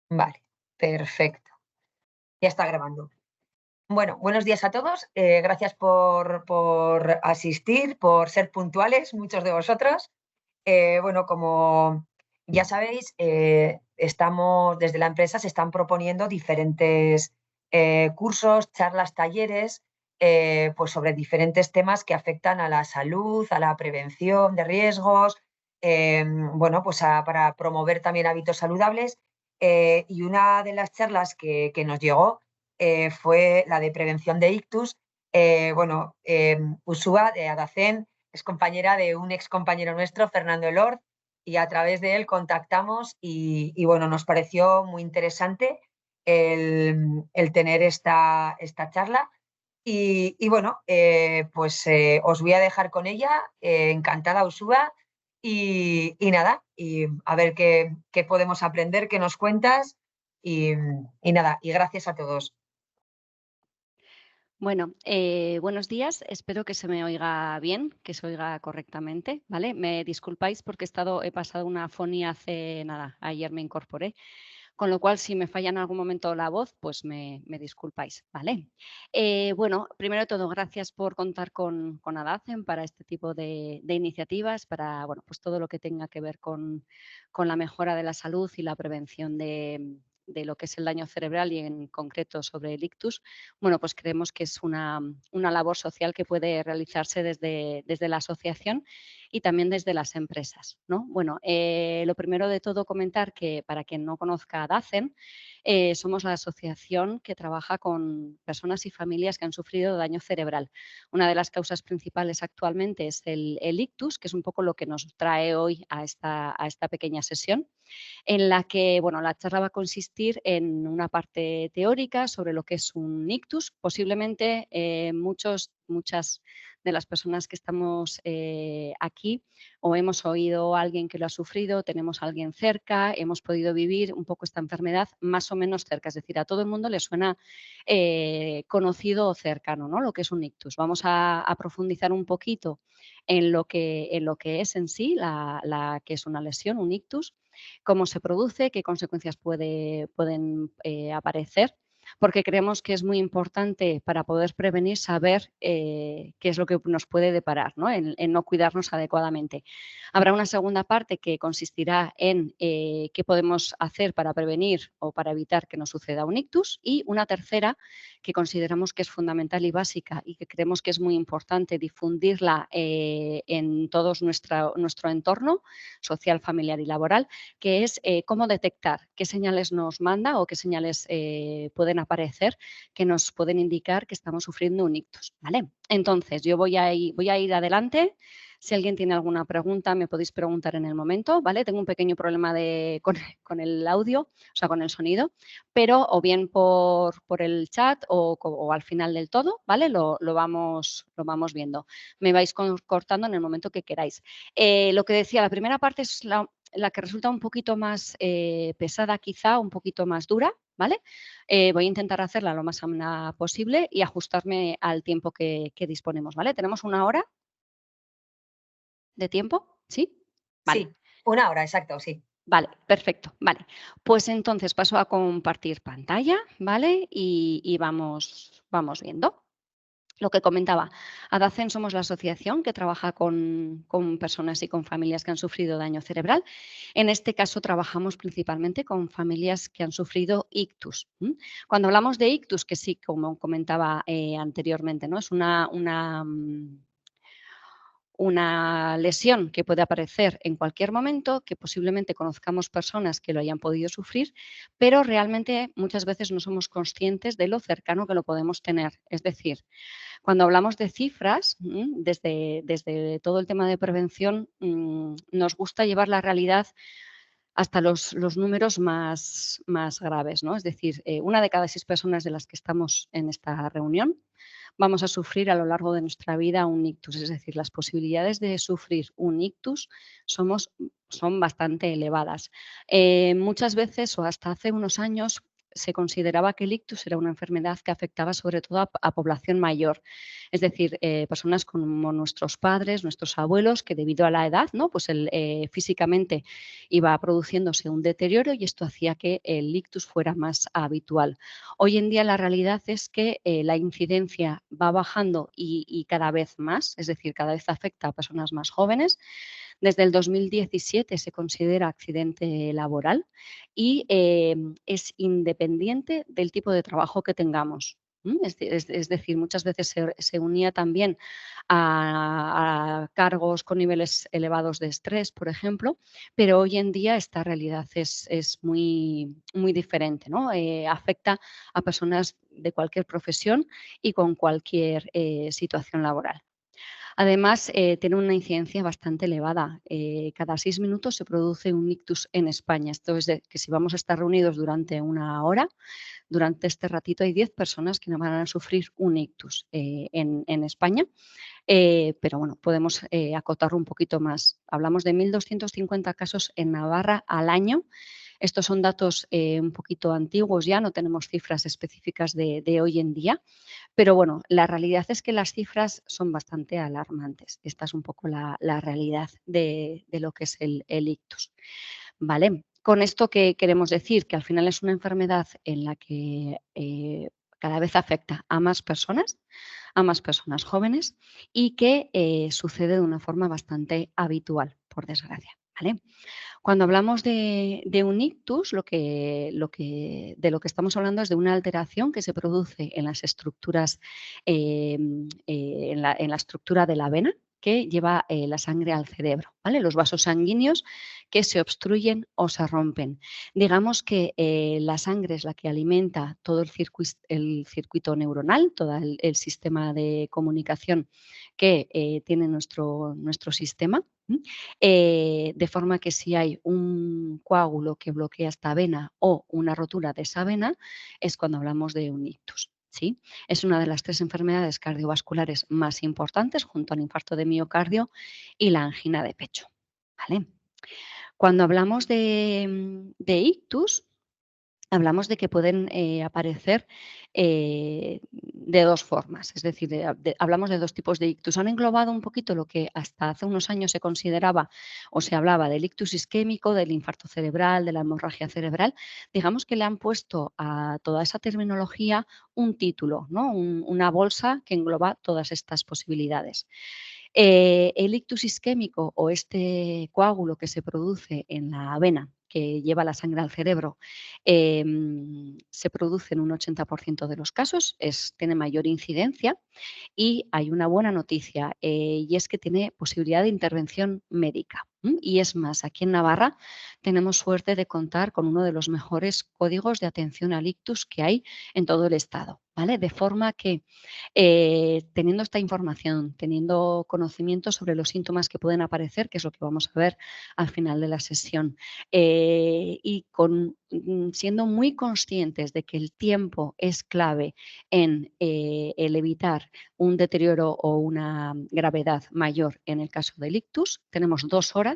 Vale, perfecto. Ya está grabando. Bueno, buenos días a todos. Gracias por asistir, por ser puntuales, muchos de vosotros. Bueno, como ya sabéis, estamos desde la empresa se están proponiendo diferentes cursos, charlas, talleres, pues sobre diferentes temas que afectan a la salud, a la prevención de riesgos, bueno, pues para promover también hábitos saludables. Y una de las charlas que nos llegó fue la de prevención de ictus. Bueno, Ushua de Adacen es compañera de un ex compañero nuestro, Fernando Elord, y a través de él contactamos y bueno, nos pareció muy interesante el tener esta charla. Y bueno, pues os voy a dejar con ella, encantada Ushua, y nada, y a ver qué podemos aprender, qué nos cuentas, y, y nada, y gracias a todos. Bueno, buenos días. Espero que se me oiga bien, que se oiga correctamente, ¿vale? Me disculpáis porque he pasado una afonía hace nada, ayer me incorporé, con lo cual si me falla en algún momento la voz, pues me disculpáis, ¿vale? Bueno, primero de todo, gracias por contar con Adacen para este tipo de iniciativas, para, bueno, pues todo lo que tenga que ver con la mejora de la salud y la prevención de lo que es el daño cerebral y en concreto sobre el ictus. Bueno, pues creemos que es una labor social que puede realizarse desde la asociación y también desde las empresas, ¿no? Bueno, lo primero de todo comentar que para quien no conozca a DACEN, somos la asociación que trabaja con personas y familias que han sufrido daño cerebral. Una de las causas principales actualmente es el ictus, que es un poco lo que nos trae hoy a esta pequeña sesión en la que, bueno, la charla va a consistir en una parte teórica sobre lo que es un ictus. Posiblemente muchas de las personas que estamos aquí o hemos oído a alguien que lo ha sufrido, tenemos a alguien cerca, hemos podido vivir un poco esta enfermedad más o menos cerca. Es decir, a todo el mundo le suena conocido o cercano, ¿no? Lo que es un ictus. Vamos a profundizar un poquito en lo que es en sí la que es una lesión, un ictus, cómo se produce, qué consecuencias pueden aparecer, porque creemos que es muy importante para poder prevenir saber qué es lo que nos puede deparar, ¿no? En no cuidarnos adecuadamente. Habrá una segunda parte que consistirá en qué podemos hacer para prevenir o para evitar que nos suceda un ictus y una tercera que consideramos que es fundamental y básica y que creemos que es muy importante difundirla en todo nuestro entorno social, familiar y laboral, que es cómo detectar qué señales nos manda o qué señales pueden aparecer que nos pueden indicar que estamos sufriendo un ictus, ¿vale? Entonces, yo voy a ir adelante. Si alguien tiene alguna pregunta, me podéis preguntar en el momento, ¿vale? Tengo un pequeño problema con el audio, o sea, con el sonido, pero o bien por el chat o al final del todo, ¿vale? Lo vamos viendo. Me vais cortando en el momento que queráis. Lo que decía, la primera parte es la que resulta un poquito más pesada quizá, un poquito más dura, ¿vale? Voy a intentar hacerla lo más amena posible y ajustarme al tiempo que disponemos, ¿vale? ¿Tenemos una hora de tiempo? ¿Sí? Vale, Sí, una hora, exacto, sí. vale, perfecto, vale. Pues entonces paso a compartir pantalla, ¿vale? Y vamos viendo. Lo que comentaba, ADACEN somos la asociación que trabaja con personas y con familias que han sufrido daño cerebral. En este caso, trabajamos principalmente con familias que han sufrido ictus. ¿M? Cuando hablamos de ictus, que sí, como comentaba anteriormente, ¿no? Es una lesión que puede aparecer en cualquier momento, que posiblemente conozcamos personas que lo hayan podido sufrir, pero realmente muchas veces no somos conscientes de lo cercano que lo podemos tener. Es decir, cuando hablamos de cifras, desde todo el tema de prevención, nos gusta llevar la realidad hasta los números más graves, ¿no? Es decir, una de cada 6 personas de las que estamos en esta reunión vamos a sufrir a lo largo de nuestra vida un ictus. Es decir, las posibilidades de sufrir un ictus son bastante elevadas. Muchas veces, o hasta hace unos años, se consideraba que el ictus era una enfermedad que afectaba sobre todo a población mayor, es decir, personas como nuestros padres, nuestros abuelos, que debido a la edad, ¿no? Pues físicamente iba produciéndose un deterioro y esto hacía que el ictus fuera más habitual. Hoy en día la realidad es que la incidencia va bajando y cada vez más, es decir, cada vez afecta a personas más jóvenes. Desde el 2017 se considera accidente laboral y es independiente del tipo de trabajo que tengamos. Es decir, muchas veces se unía también a cargos con niveles elevados de estrés, por ejemplo, pero hoy en día esta realidad es muy, muy diferente, ¿no? Afecta a personas de cualquier profesión y con cualquier situación laboral. Además, tiene una incidencia bastante elevada. Cada 6 minutos se produce un ictus en España. Esto es de que si vamos a estar reunidos durante una hora, durante este ratito hay 10 personas que no van a sufrir un ictus en España. Pero bueno, podemos acotarlo un poquito más. Hablamos de 1.250 casos en Navarra al año. Estos son datos un poquito antiguos ya, no tenemos cifras específicas de hoy en día, pero bueno, la realidad es que las cifras son bastante alarmantes. Esta es un poco la realidad de lo que es el ictus. ¿Vale? Con esto, ¿qué queremos decir? Que al final es una enfermedad en la que cada vez afecta a más personas jóvenes y que sucede de una forma bastante habitual, por desgracia. ¿Vale? Cuando hablamos de un ictus, de lo que estamos hablando es de una alteración que se produce en las estructuras, en la estructura de la vena que lleva la sangre al cerebro, ¿vale? Los vasos sanguíneos que se obstruyen o se rompen. Digamos que la sangre es la que alimenta todo el circuito neuronal, todo el sistema de comunicación que tiene nuestro sistema. De forma que si hay un coágulo que bloquea esta vena o una rotura de esa vena, es cuando hablamos de un ictus. ¿Sí? Es una de las 3 enfermedades cardiovasculares más importantes junto al infarto de miocardio y la angina de pecho. ¿Vale? Cuando hablamos de ictus, hablamos de que pueden aparecer de 2 formas, es decir, hablamos de 2 tipos de ictus. Han englobado un poquito lo que hasta hace unos años se consideraba o se hablaba del ictus isquémico, del infarto cerebral, de la hemorragia cerebral. Digamos que le han puesto a toda esa terminología un título, ¿no? Una bolsa que engloba todas estas posibilidades. El ictus isquémico o este coágulo que se produce en la vena que lleva la sangre al cerebro, se produce en un 80% de los casos, tiene mayor incidencia y hay una buena noticia y es que tiene posibilidad de intervención médica. Y es más, aquí en Navarra tenemos suerte de contar con uno de los mejores códigos de atención al ictus que hay en todo el estado, ¿vale? De forma que teniendo esta información, teniendo conocimiento sobre los síntomas que pueden aparecer, que es lo que vamos a ver al final de la sesión, y siendo muy conscientes de que el tiempo es clave en el evitar un deterioro o una gravedad mayor en el caso del ictus, tenemos 2 horas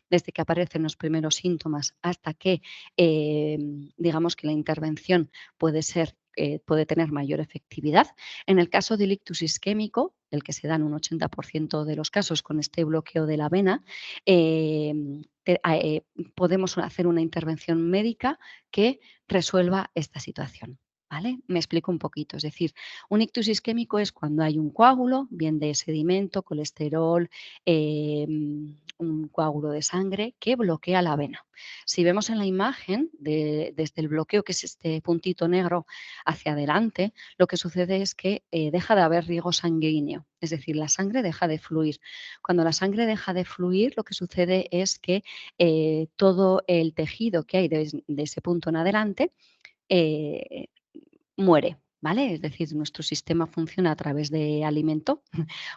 desde que aparecen los primeros síntomas hasta que digamos que la intervención puede tener mayor efectividad. En el caso del ictus isquémico, el que se da en un 80% de los casos con este bloqueo de la vena, podemos hacer una intervención médica que resuelva esta situación. ¿Vale? Me explico un poquito. Es decir, un ictus isquémico es cuando hay un coágulo, bien de sedimento, colesterol, un coágulo de sangre que bloquea la vena. Si vemos en la imagen, desde el bloqueo, que es este puntito negro hacia adelante, lo que sucede es que deja de haber riego sanguíneo, es decir, la sangre deja de fluir. Cuando la sangre deja de fluir, lo que sucede es que todo el tejido que hay de ese punto en adelante eh, muere, ¿vale? Es decir, nuestro sistema funciona a través de alimento,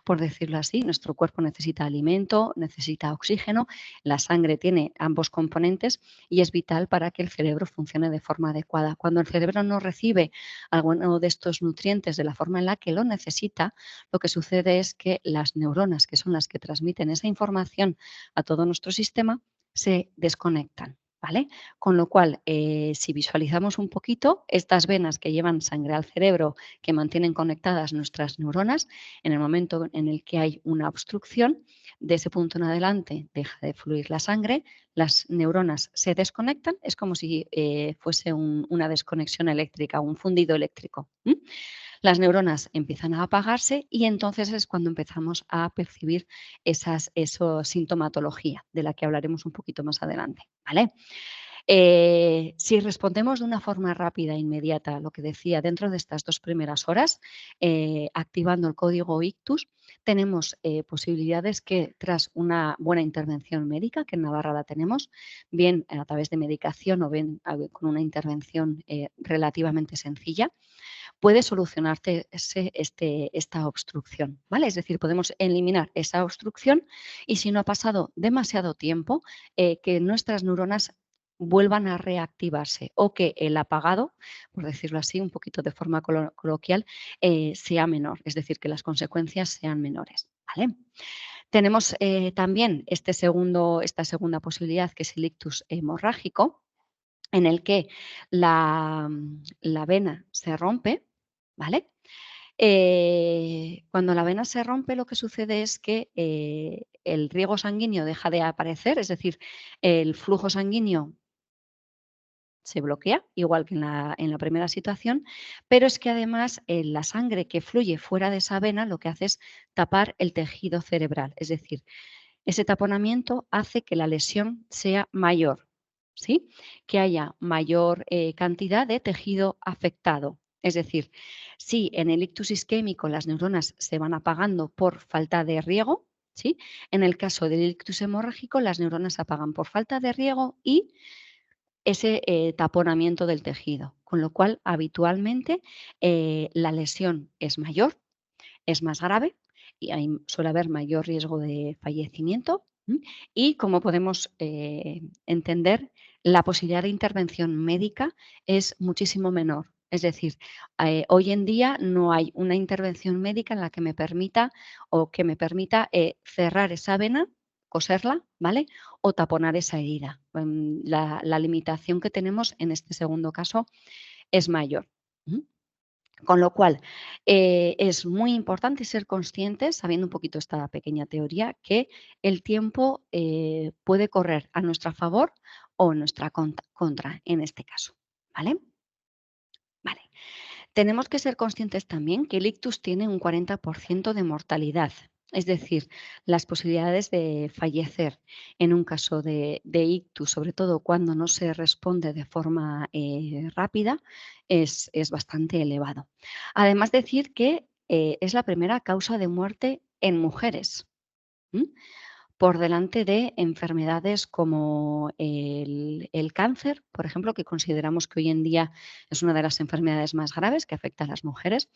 por decirlo así. Nuestro cuerpo necesita alimento, necesita oxígeno, la sangre tiene ambos componentes y es vital para que el cerebro funcione de forma adecuada. Cuando el cerebro no recibe alguno de estos nutrientes de la forma en la que lo necesita, lo que sucede es que las neuronas, que son las que transmiten esa información a todo nuestro sistema, se desconectan. ¿vale? Con lo cual, si visualizamos un poquito, estas venas que llevan sangre al cerebro, que mantienen conectadas nuestras neuronas, en el momento en el que hay una obstrucción, de ese punto en adelante deja de fluir la sangre, las neuronas se desconectan, es como si fuese una desconexión eléctrica, un fundido eléctrico. Las neuronas empiezan a apagarse y entonces es cuando empezamos a percibir esa sintomatología, de la que hablaremos un poquito más adelante, ¿vale? Si respondemos de una forma rápida e inmediata, lo que decía, dentro de estas 2 primeras horas, activando el código ictus, tenemos posibilidades que tras una buena intervención médica, que en Navarra la tenemos, bien a través de medicación o bien con una intervención relativamente sencilla, puede solucionarte esta obstrucción, ¿vale? Es decir, podemos eliminar esa obstrucción y si no ha pasado demasiado tiempo, que nuestras neuronas vuelvan a reactivarse o que el apagado, por decirlo así, un poquito de forma coloquial, sea menor, es decir, que las consecuencias sean menores, ¿vale? Tenemos también esta segunda posibilidad, que es el ictus hemorrágico, en el que la vena se rompe, ¿vale? Cuando la vena se rompe, lo que sucede es que el riego sanguíneo deja de aparecer, es decir, el flujo sanguíneo se bloquea, igual que en la primera situación, pero es que además la sangre que fluye fuera de esa vena lo que hace es tapar el tejido cerebral, es decir, ese taponamiento hace que la lesión sea mayor, ¿sí? Que haya mayor cantidad de tejido afectado. Es decir, si en el ictus isquémico las neuronas se van apagando por falta de riego, ¿sí? En el caso del ictus hemorrágico, las neuronas se apagan por falta de riego y ese taponamiento del tejido, con lo cual habitualmente la lesión es mayor, es más grave y suele haber mayor riesgo de fallecimiento. Y como podemos entender, la posibilidad de intervención médica es muchísimo menor. Es decir, hoy en día no hay una intervención médica en la que me permita cerrar esa vena, coserla, ¿vale? O taponar esa herida. La limitación que tenemos en este segundo caso es mayor. Con lo cual, es muy importante ser conscientes, sabiendo un poquito esta pequeña teoría, que el tiempo puede correr a nuestra favor o en nuestra contra en este caso. ¿Vale? Vale. Tenemos que ser conscientes también que el ictus tiene un 40% de mortalidad. Es decir, las posibilidades de fallecer en un caso de ictus, sobre todo cuando no se responde de forma rápida, es bastante elevado. Además, decir que es la primera causa de muerte en mujeres. ¿M? Por delante de enfermedades como el cáncer, por ejemplo, que consideramos que hoy en día es una de las enfermedades más graves que afecta a las mujeres.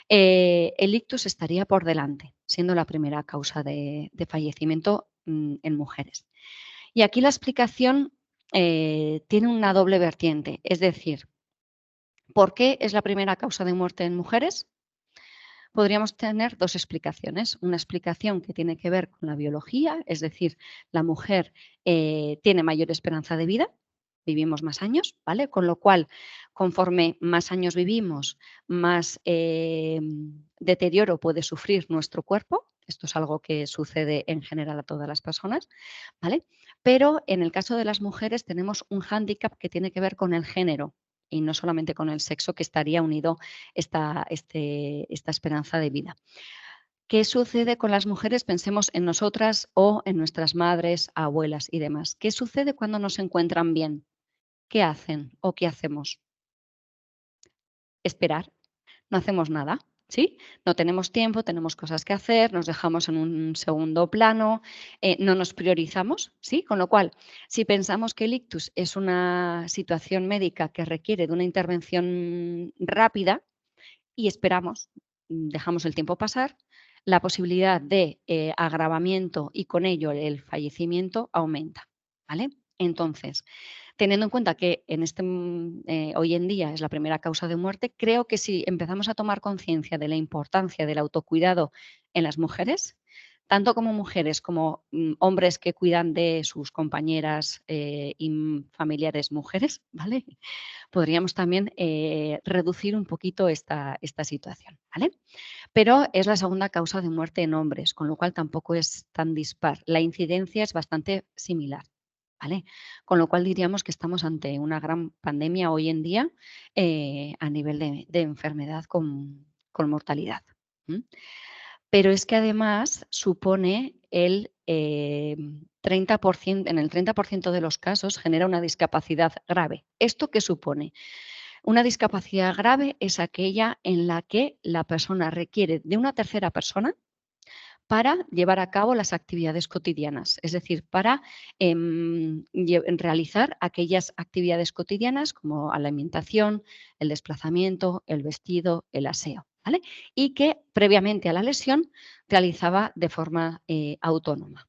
El ictus estaría por delante, siendo la primera causa de fallecimiento en mujeres. Y aquí la explicación tiene una doble vertiente, es decir, ¿por qué es la primera causa de muerte en mujeres? Podríamos tener dos explicaciones. Una explicación que tiene que ver con la biología, es decir, la mujer tiene mayor esperanza de vida, vivimos más años, ¿vale? Con lo cual, conforme más años vivimos, más deterioro puede sufrir nuestro cuerpo. Esto es algo que sucede en general a todas las personas, ¿vale? Pero en el caso de las mujeres tenemos un hándicap que tiene que ver con el género y no solamente con el sexo, que estaría unido esta esperanza de vida. ¿Qué sucede con las mujeres? Pensemos en nosotras o en nuestras madres, abuelas y demás. ¿Qué sucede cuando no se encuentran bien? ¿Qué hacen o qué hacemos? Esperar, no hacemos nada, ¿sí? No tenemos tiempo, tenemos cosas que hacer, nos dejamos en un segundo plano, no nos priorizamos, ¿sí? Con lo cual, si pensamos que el ictus es una situación médica que requiere de una intervención rápida, y esperamos, dejamos el tiempo pasar, la posibilidad de agravamiento y con ello el fallecimiento aumenta, ¿vale? Entonces, teniendo en cuenta que hoy en día es la primera causa de muerte, creo que si empezamos a tomar conciencia de la importancia del autocuidado en las mujeres, tanto como mujeres como hombres que cuidan de sus compañeras y familiares mujeres, ¿vale? Podríamos también reducir un poquito esta situación, ¿vale? Pero es la segunda causa de muerte en hombres, con lo cual tampoco es tan dispar. La incidencia es bastante similar, ¿vale? Con lo cual diríamos que estamos ante una gran pandemia hoy en día a nivel de enfermedad con mortalidad. Pero es que además supone el 30%, en el 30% de los casos genera una discapacidad grave. ¿Esto qué supone? Una discapacidad grave es aquella en la que la persona requiere de una tercera persona para llevar a cabo las actividades cotidianas, es decir, para realizar aquellas actividades cotidianas como la alimentación, el desplazamiento, el vestido, el aseo, ¿vale? Y que previamente a la lesión realizaba de forma autónoma.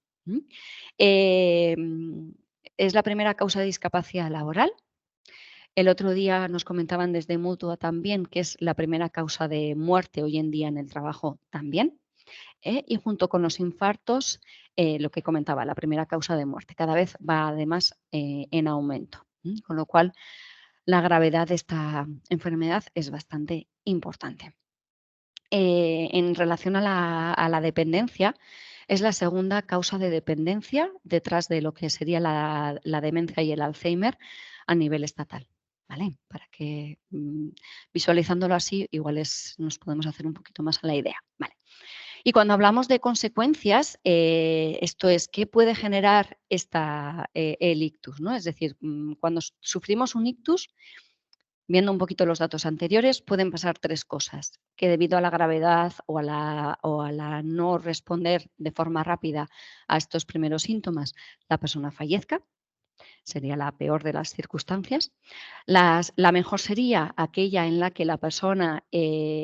Es la primera causa de discapacidad laboral. El otro día nos comentaban desde Mutua también que es la primera causa de muerte hoy en día en el trabajo también. Y junto con los infartos, lo que comentaba, la primera causa de muerte. Cada vez va además en aumento, con lo cual la gravedad de esta enfermedad es bastante importante. En relación a la dependencia, es la segunda causa de dependencia detrás de lo que sería la demencia y el Alzheimer a nivel estatal. ¿Vale? Para que visualizándolo así, igual nos podemos hacer un poquito más a la idea. ¿Vale? Y cuando hablamos de consecuencias, esto es, ¿qué puede generar el ictus? ¿No? Es decir, cuando sufrimos un ictus, viendo un poquito los datos anteriores, pueden pasar tres cosas, que debido a la gravedad o a la no responder de forma rápida a estos primeros síntomas, la persona fallezca. Sería la peor de las circunstancias. La mejor sería aquella en la que la persona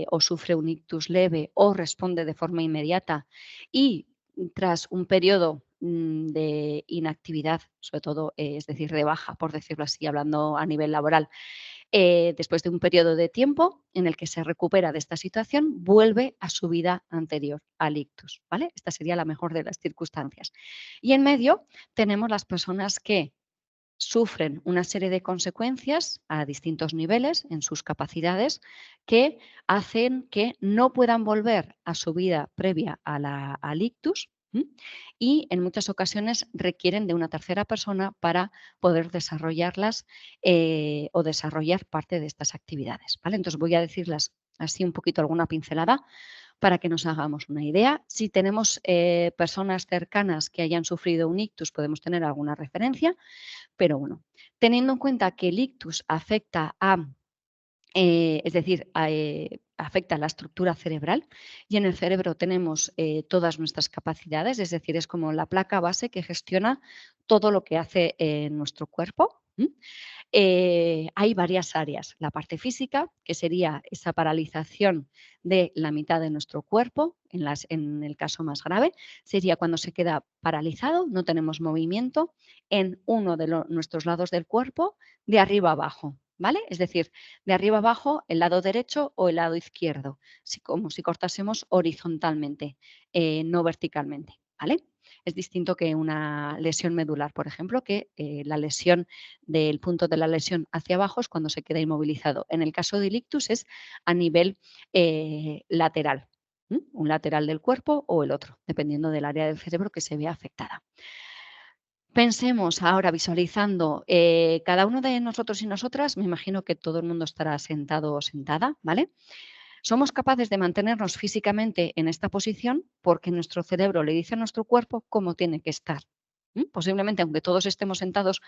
o sufre un ictus leve o responde de forma inmediata y tras un periodo de inactividad, sobre todo, es decir, de baja, por decirlo así, hablando a nivel laboral, después de un periodo de tiempo en el que se recupera de esta situación, vuelve a su vida anterior al ictus. ¿Vale? Esta sería la mejor de las circunstancias. Y en medio tenemos las personas que sufren una serie de consecuencias a distintos niveles en sus capacidades que hacen que no puedan volver a su vida previa al ictus y en muchas ocasiones requieren de una tercera persona para poder desarrollarlas o desarrollar parte de estas actividades. ¿Vale? Entonces voy a decirlas así un poquito alguna pincelada para que nos hagamos una idea. Si tenemos personas cercanas que hayan sufrido un ictus, podemos tener alguna referencia, pero bueno, teniendo en cuenta que el ictus afecta es decir, afecta a la estructura cerebral y en el cerebro tenemos todas nuestras capacidades, es decir, es como la placa base que gestiona todo lo que hace nuestro cuerpo. Hay varias áreas. La parte física, que sería esa paralización de la mitad de nuestro cuerpo, en el caso más grave, sería cuando se queda paralizado, no tenemos movimiento en uno de nuestros lados del cuerpo, de arriba abajo. ¿Vale? Es decir, de arriba abajo, el lado derecho o el lado izquierdo, como si cortásemos horizontalmente, no verticalmente. ¿Vale? Es distinto que una lesión medular, por ejemplo, que la lesión del punto de la lesión hacia abajo es cuando se queda inmovilizado. En el caso del ictus es a nivel lateral, un lateral del cuerpo o el otro, dependiendo del área del cerebro que se vea afectada. Pensemos ahora visualizando cada uno de nosotros y nosotras, me imagino que todo el mundo estará sentado o sentada, ¿vale? Somos capaces de mantenernos físicamente en esta posición porque nuestro cerebro le dice a nuestro cuerpo cómo tiene que estar. Posiblemente, aunque todos estemos sentados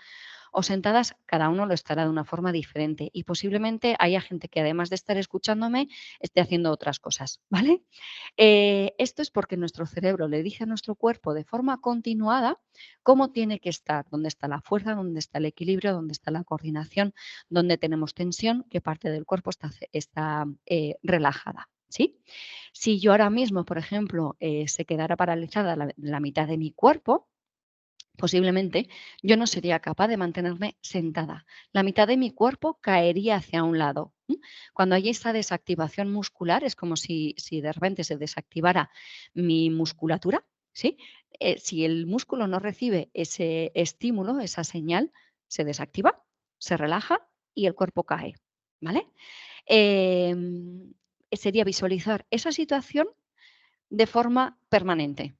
o sentadas, cada uno lo estará de una forma diferente y posiblemente haya gente que además de estar escuchándome esté haciendo otras cosas, ¿vale? Esto es porque nuestro cerebro le dice a nuestro cuerpo de forma continuada cómo tiene que estar, dónde está la fuerza, dónde está el equilibrio, dónde está la coordinación, dónde tenemos tensión, qué parte del cuerpo está relajada. ¿Sí? Si yo ahora mismo, por ejemplo, se quedara paralizada la mitad de mi cuerpo, posiblemente yo no sería capaz de mantenerme sentada. La mitad de mi cuerpo caería hacia un lado. Cuando hay esta desactivación muscular, es como si de repente se desactivara mi musculatura, ¿sí? Si el músculo no recibe ese estímulo, esa señal, se desactiva, se relaja y el cuerpo cae, ¿vale? Em, Sería visualizar esa situación de forma permanente.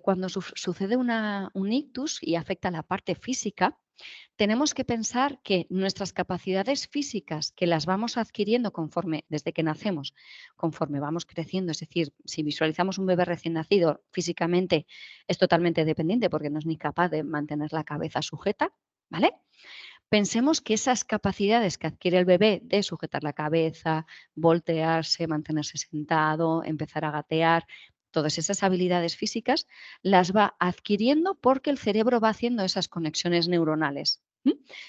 Cuando sucede un ictus y afecta la parte física, tenemos que pensar que nuestras capacidades físicas, que las vamos adquiriendo conforme, desde que nacemos, conforme vamos creciendo, es decir, si visualizamos un bebé recién nacido, físicamente es totalmente dependiente porque no es ni capaz de mantener la cabeza sujeta, ¿vale? Pensemos que esas capacidades que adquiere el bebé de sujetar la cabeza, voltearse, mantenerse sentado, empezar a gatear, todas esas habilidades físicas las va adquiriendo porque el cerebro va haciendo esas conexiones neuronales.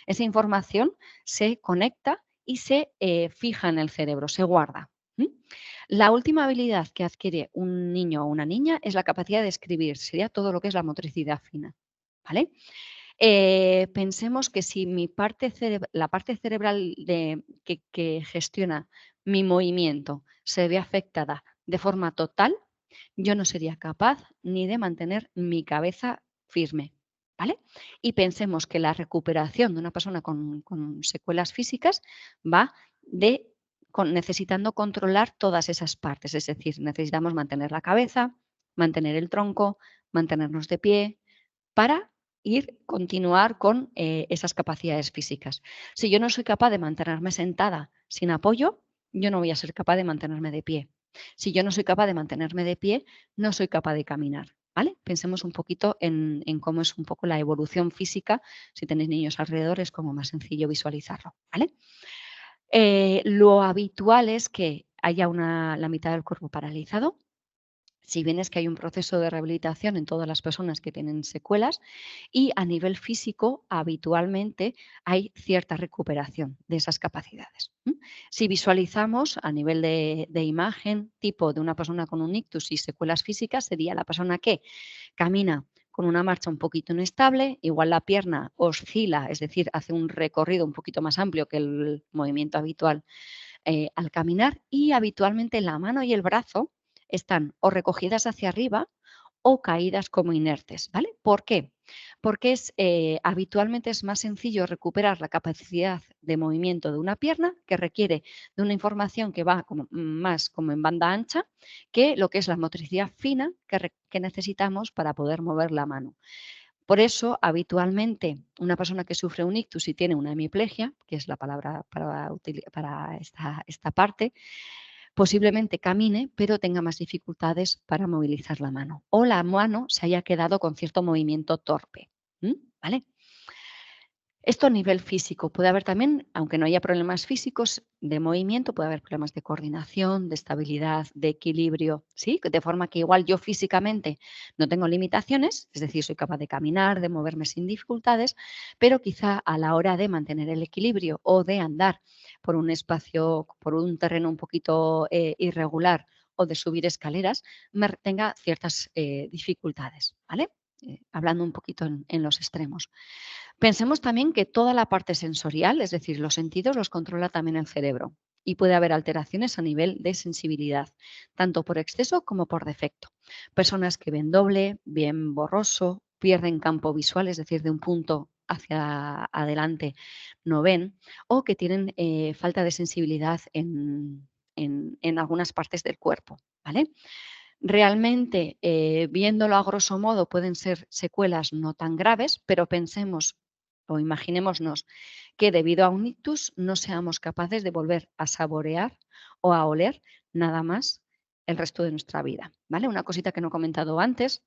Esa información se conecta y se fija en el cerebro, se guarda. La última habilidad que adquiere un niño o una niña es la capacidad de escribir, sería todo lo que es la motricidad fina. ¿Vale? Pensemos que si la parte cerebral que gestiona mi movimiento se ve afectada de forma total, yo no sería capaz ni de mantener mi cabeza firme, ¿vale? Y pensemos que la recuperación de una persona con secuelas físicas va necesitando controlar todas esas partes, es decir, necesitamos mantener la cabeza, mantener el tronco, mantenernos de pie, para continuar con esas capacidades físicas. Si yo no soy capaz de mantenerme sentada sin apoyo, yo no voy a ser capaz de mantenerme de pie. Si yo no soy capaz de mantenerme de pie, no soy capaz de caminar. ¿Vale? Pensemos un poquito en cómo es un poco la evolución física. Si tenéis niños alrededor es como más sencillo visualizarlo. ¿Vale? Lo habitual es que haya la mitad del cuerpo paralizado. Si bien es que hay un proceso de rehabilitación en todas las personas que tienen secuelas y a nivel físico habitualmente hay cierta recuperación de esas capacidades. Si visualizamos a nivel de imagen tipo de una persona con un ictus y secuelas físicas, sería la persona que camina con una marcha un poquito inestable, igual la pierna oscila, es decir, hace un recorrido un poquito más amplio que el movimiento habitual al caminar y habitualmente la mano y el brazo están o recogidas hacia arriba o caídas como inertes, ¿vale? ¿Por qué? Porque habitualmente es más sencillo recuperar la capacidad de movimiento de una pierna que requiere de una información que va más como en banda ancha que lo que es la motricidad fina que necesitamos para poder mover la mano. Por eso, habitualmente, una persona que sufre un ictus y tiene una hemiplegia, que es la palabra para esta parte, posiblemente camine, pero tenga más dificultades para movilizar la mano. O la mano se haya quedado con cierto movimiento torpe. ¿Vale? Esto a nivel físico. Puede haber también, aunque no haya problemas físicos de movimiento, puede haber problemas de coordinación, de estabilidad, de equilibrio, ¿sí? De forma que igual yo físicamente no tengo limitaciones, es decir, soy capaz de caminar, de moverme sin dificultades, pero quizá a la hora de mantener el equilibrio o de andar por un espacio, por un terreno un poquito irregular o de subir escaleras, tenga ciertas dificultades, ¿vale? Hablando un poquito en los extremos. Pensemos también que toda la parte sensorial, es decir, los sentidos, los controla también el cerebro y puede haber alteraciones a nivel de sensibilidad, tanto por exceso como por defecto. Personas que ven doble, ven borroso, pierden campo visual, es decir, de un punto hacia adelante no ven, o que tienen falta de sensibilidad en algunas partes del cuerpo. ¿Vale? Realmente, viéndolo a grosso modo, pueden ser secuelas no tan graves, pero pensemos o imaginémonos que debido a un ictus no seamos capaces de volver a saborear o a oler nada más el resto de nuestra vida, ¿vale? Una cosita que no he comentado antes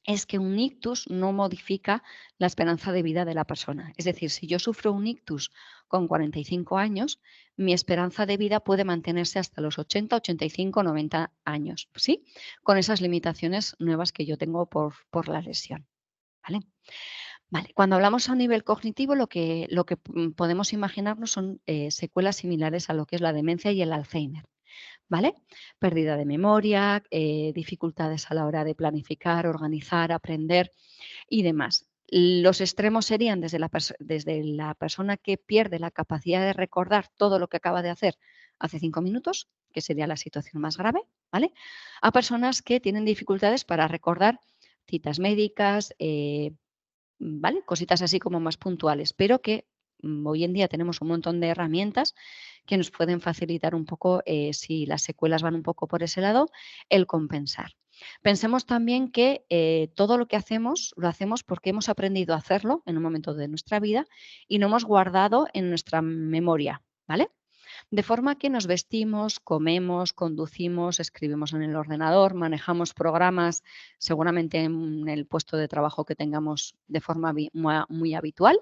es que un ictus no modifica la esperanza de vida de la persona. Es decir, si yo sufro un ictus con 45 años, mi esperanza de vida puede mantenerse hasta los 80, 85, 90 años, ¿sí? Con esas limitaciones nuevas que yo tengo por la lesión, ¿vale? Vale, cuando hablamos a nivel cognitivo, lo que podemos imaginarnos son secuelas similares a lo que es la demencia y el Alzheimer. ¿Vale? Pérdida de memoria, dificultades a la hora de planificar, organizar, aprender y demás. Los extremos serían desde la persona que pierde la capacidad de recordar todo lo que acaba de hacer hace 5 minutos, que sería la situación más grave, ¿vale? A personas que tienen dificultades para recordar citas médicas, ¿vale? Cositas así como más puntuales, pero que hoy en día tenemos un montón de herramientas que nos pueden facilitar un poco, si las secuelas van un poco por ese lado, el compensar. Pensemos también que todo lo que hacemos, lo hacemos porque hemos aprendido a hacerlo en un momento de nuestra vida y lo hemos guardado en nuestra memoria, ¿vale? De forma que nos vestimos, comemos, conducimos, escribimos en el ordenador, manejamos programas, seguramente en el puesto de trabajo que tengamos de forma muy habitual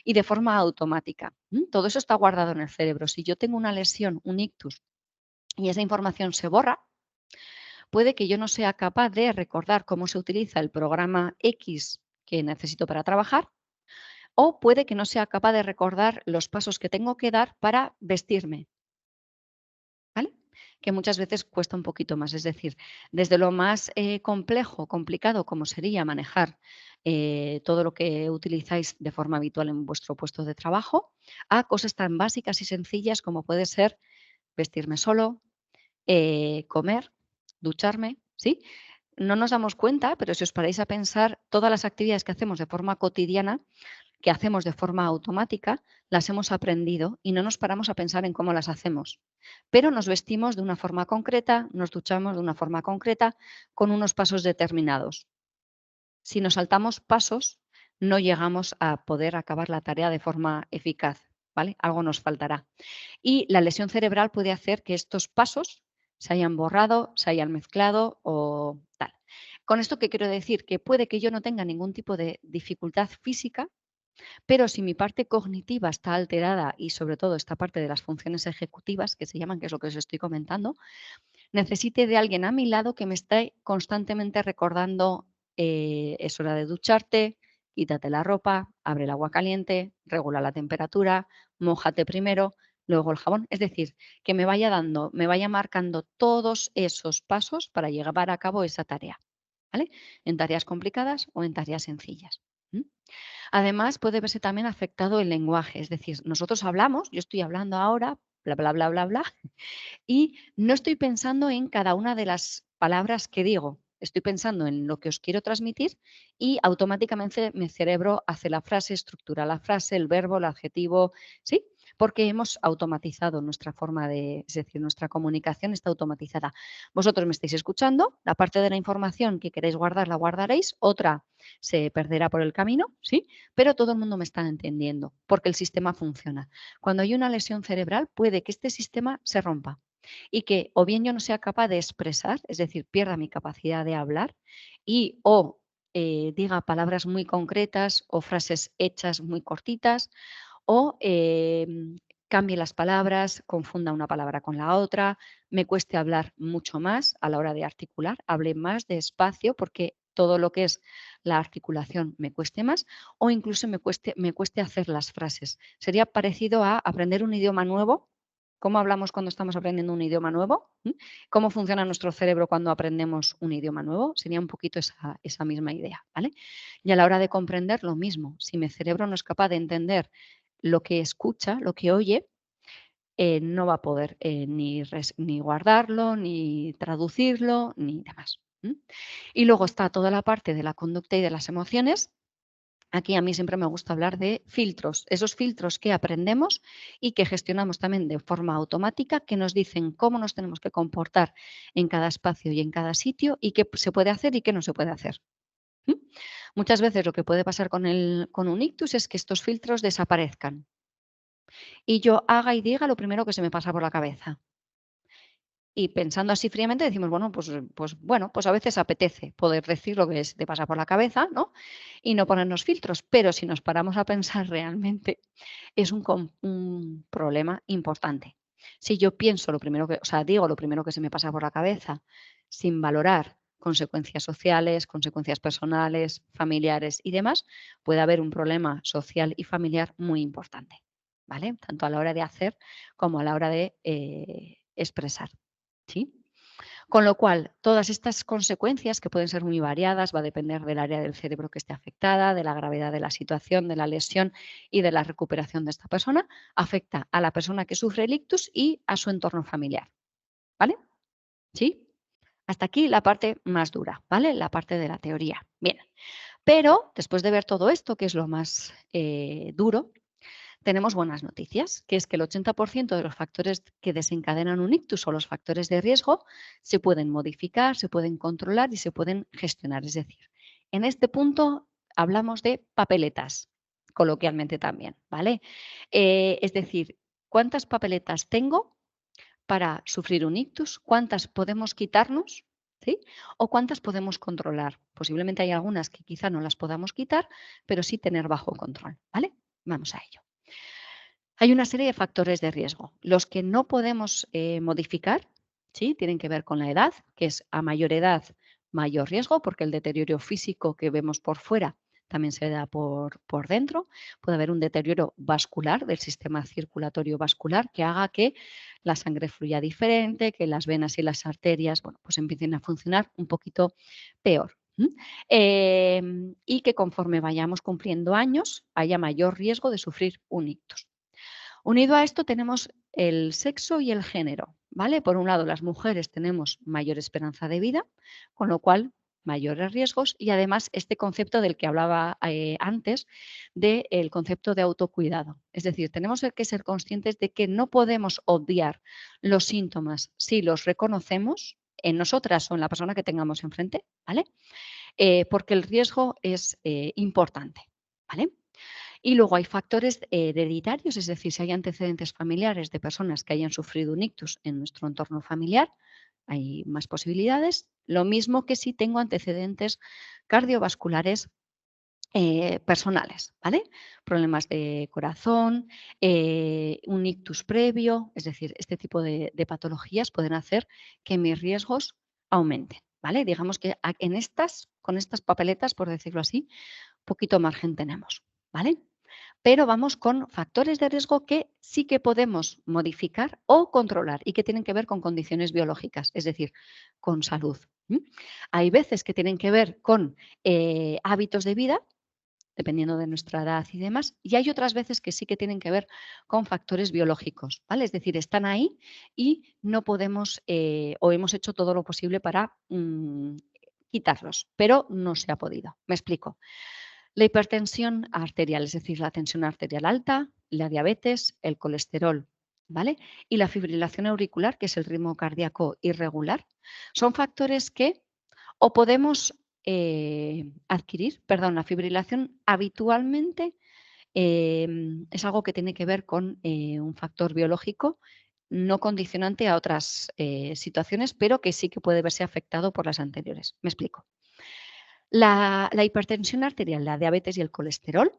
y de forma automática. Todo eso está guardado en el cerebro. Si yo tengo una lesión, un ictus, y esa información se borra, puede que yo no sea capaz de recordar cómo se utiliza el programa X que necesito para trabajar, o puede que no sea capaz de recordar los pasos que tengo que dar para vestirme, ¿vale? Que muchas veces cuesta un poquito más. Es decir, desde lo más complejo, complicado, como sería manejar todo lo que utilizáis de forma habitual en vuestro puesto de trabajo, a cosas tan básicas y sencillas como puede ser vestirme solo, comer, ducharme, ¿sí? No nos damos cuenta, pero si os paráis a pensar, todas las actividades que hacemos de forma cotidiana, que hacemos de forma automática, las hemos aprendido y no nos paramos a pensar en cómo las hacemos. Pero nos vestimos de una forma concreta, nos duchamos de una forma concreta, con unos pasos determinados. Si nos saltamos pasos, no llegamos a poder acabar la tarea de forma eficaz, ¿vale? Algo nos faltará. Y la lesión cerebral puede hacer que estos pasos se hayan borrado, se hayan mezclado o tal. Con esto, ¿qué quiero decir? Que puede que yo no tenga ningún tipo de dificultad física, pero si mi parte cognitiva está alterada y sobre todo esta parte de las funciones ejecutivas, que se llaman, que es lo que os estoy comentando, necesite de alguien a mi lado que me esté constantemente recordando, es hora de ducharte, quítate la ropa, abre el agua caliente, regula la temperatura, mójate primero, luego el jabón. Es decir, que me vaya dando, me vaya marcando todos esos pasos para llevar a cabo esa tarea, ¿vale? En tareas complicadas o en tareas sencillas. Además, puede verse también afectado el lenguaje, es decir, nosotros hablamos, yo estoy hablando ahora, bla, bla, bla, bla, bla, y no estoy pensando en cada una de las palabras que digo, estoy pensando en lo que os quiero transmitir y automáticamente mi cerebro hace la frase, estructura la frase, el verbo, el adjetivo, ¿sí? Porque hemos automatizado nuestra forma de, es decir, nuestra comunicación está automatizada. Vosotros me estáis escuchando, la parte de la información que queréis guardar la guardaréis, otra se perderá por el camino, ¿sí? Pero todo el mundo me está entendiendo porque el sistema funciona. Cuando hay una lesión cerebral puede que este sistema se rompa y que o bien yo no sea capaz de expresar, es decir, pierda mi capacidad de hablar y o diga palabras muy concretas o frases hechas muy cortitas o cambie las palabras, confunda una palabra con la otra, me cueste hablar mucho más a la hora de articular, hable más despacio porque todo lo que es la articulación me cueste más o incluso me cueste hacer las frases. Sería parecido a aprender un idioma nuevo. ¿Cómo hablamos cuando estamos aprendiendo un idioma nuevo? ¿Cómo funciona nuestro cerebro cuando aprendemos un idioma nuevo? Sería un poquito esa misma idea, ¿vale? Y a la hora de comprender, lo mismo. Si mi cerebro no es capaz de entender lo que escucha, lo que oye, no va a poder ni guardarlo, ni traducirlo, ni demás. Y luego está toda la parte de la conducta y de las emociones. Aquí a mí siempre me gusta hablar de filtros, esos filtros que aprendemos y que gestionamos también de forma automática, que nos dicen cómo nos tenemos que comportar en cada espacio y en cada sitio y qué se puede hacer y qué no se puede hacer. ¿Mm? Muchas veces lo que puede pasar con un ictus es que estos filtros desaparezcan y yo haga y diga lo primero que se me pasa por la cabeza. Y pensando así fríamente decimos, bueno, pues a veces apetece poder decir lo que te pasa por la cabeza, ¿no? Y no ponernos filtros, pero si nos paramos a pensar realmente, es un problema importante. Si yo pienso lo primero que, o sea, digo lo primero que se me pasa por la cabeza, sin valorar consecuencias sociales, consecuencias personales, familiares y demás, puede haber un problema social y familiar muy importante, ¿vale? Tanto a la hora de hacer como a la hora de expresar. ¿Sí? Con lo cual, todas estas consecuencias, que pueden ser muy variadas, va a depender del área del cerebro que esté afectada, de la gravedad de la situación, de la lesión y de la recuperación de esta persona, afecta a la persona que sufre el ictus y a su entorno familiar. ¿Vale? ¿Sí? Hasta aquí la parte más dura, ¿vale? La parte de la teoría. Bien, pero después de ver todo esto, que es lo más duro, tenemos buenas noticias, que es que el 80% de los factores que desencadenan un ictus o los factores de riesgo se pueden modificar, se pueden controlar y se pueden gestionar. Es decir, en este punto hablamos de papeletas, coloquialmente también, ¿vale? Es decir, ¿cuántas papeletas tengo para sufrir un ictus? ¿Cuántas podemos quitarnos? ¿Sí? ¿O cuántas podemos controlar? Posiblemente hay algunas que quizá no las podamos quitar, pero sí tener bajo control, ¿vale? Vamos a ello. Hay una serie de factores de riesgo. Los que no podemos modificar, ¿sí? Tienen que ver con la edad, que es a mayor edad, mayor riesgo, porque el deterioro físico que vemos por fuera también se da por dentro. Puede haber un deterioro vascular del sistema circulatorio vascular que haga que la sangre fluya diferente, que las venas y las arterias, bueno, pues empiecen a funcionar un poquito peor. Y que conforme vayamos cumpliendo años haya mayor riesgo de sufrir un ictus. Unido a esto tenemos el sexo y el género, ¿vale? Por un lado, las mujeres tenemos mayor esperanza de vida, con lo cual mayores riesgos y además este concepto del que hablaba antes, del concepto de autocuidado. Es decir, tenemos que ser conscientes de que no podemos obviar los síntomas si los reconocemos en nosotras o en la persona que tengamos enfrente, ¿vale? Porque el riesgo es importante, ¿vale? Y luego hay factores hereditarios, es decir, si hay antecedentes familiares de personas que hayan sufrido un ictus en nuestro entorno familiar, hay más posibilidades. Lo mismo que si tengo antecedentes cardiovasculares personales, ¿vale? Problemas de corazón, un ictus previo, es decir, este tipo de patologías pueden hacer que mis riesgos aumenten, ¿vale? Digamos que con estas papeletas, por decirlo así, poquito margen tenemos, ¿vale? Pero vamos con factores de riesgo que sí que podemos modificar o controlar y que tienen que ver con condiciones biológicas, es decir, con salud. Hay veces que tienen que ver con hábitos de vida, dependiendo de nuestra edad y demás, y hay otras veces que sí que tienen que ver con factores biológicos, ¿vale? Es decir, están ahí y no podemos o hemos hecho todo lo posible para quitarlos, pero no se ha podido. Me explico. La hipertensión arterial, es decir, la tensión arterial alta, la diabetes, el colesterol, ¿vale? Y la fibrilación auricular, que es el ritmo cardíaco irregular, son factores que o podemos adquirir, perdón, la fibrilación habitualmente es algo que tiene que ver con un factor biológico no condicionante a otras situaciones, pero que sí que puede verse afectado por las anteriores. Me explico. La hipertensión arterial, la diabetes y el colesterol,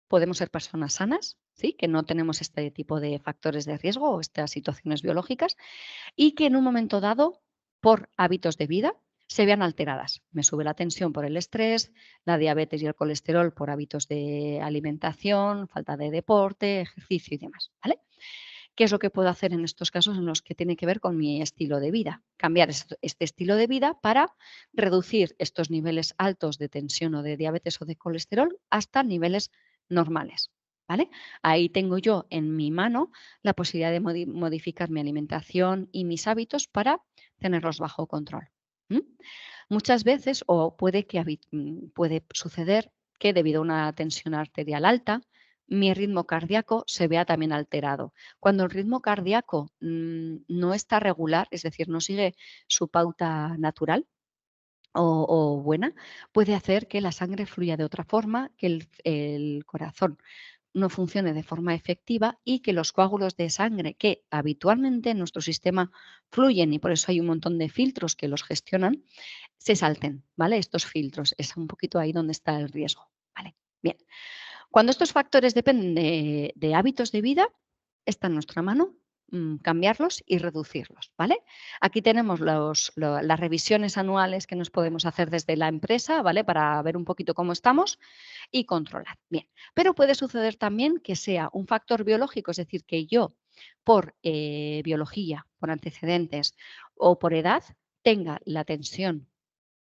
podemos ser personas sanas, ¿sí? Que no tenemos este tipo de factores de riesgo o estas situaciones biológicas y que en un momento dado, por hábitos de vida, se vean alteradas. Me sube la tensión por el estrés, la diabetes y el colesterol por hábitos de alimentación, falta de deporte, ejercicio y demás, ¿vale? ¿Qué es lo que puedo hacer en estos casos en los que tiene que ver con mi estilo de vida? Cambiar este estilo de vida para reducir estos niveles altos de tensión o de diabetes o de colesterol hasta niveles normales. ¿Vale? Ahí tengo yo en mi mano la posibilidad de modificar mi alimentación y mis hábitos para tenerlos bajo control. Muchas veces, o puede suceder que debido a una tensión arterial alta, mi ritmo cardíaco se vea también alterado. Cuando el ritmo cardíaco no está regular, es decir, no sigue su pauta natural o buena, puede hacer que la sangre fluya de otra forma, que el corazón no funcione de forma efectiva y que los coágulos de sangre que habitualmente en nuestro sistema fluyen y por eso hay un montón de filtros que los gestionan, se salten, ¿vale? Estos filtros, es un poquito ahí donde está el riesgo, ¿vale? Bien. Cuando estos factores dependen de hábitos de vida, está en nuestra mano cambiarlos y reducirlos, ¿vale? Aquí tenemos las revisiones anuales que nos podemos hacer desde la empresa, ¿vale? Para ver un poquito cómo estamos y controlar. Bien, pero puede suceder también que sea un factor biológico, es decir, que yo por biología, por antecedentes o por edad tenga la tensión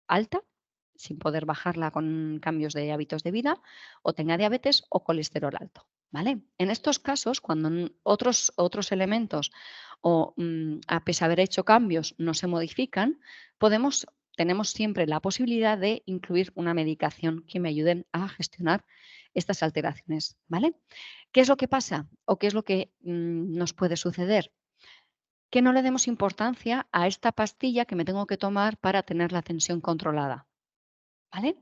alta, sin poder bajarla con cambios de hábitos de vida, o tenga diabetes o colesterol alto, ¿vale? En estos casos, cuando otros elementos o a pesar de haber hecho cambios no se modifican, tenemos siempre la posibilidad de incluir una medicación que me ayude a gestionar estas alteraciones, ¿vale? ¿Qué es lo que pasa o qué es lo que nos puede suceder? Que no le demos importancia a esta pastilla que me tengo que tomar para tener la tensión controlada, ¿vale?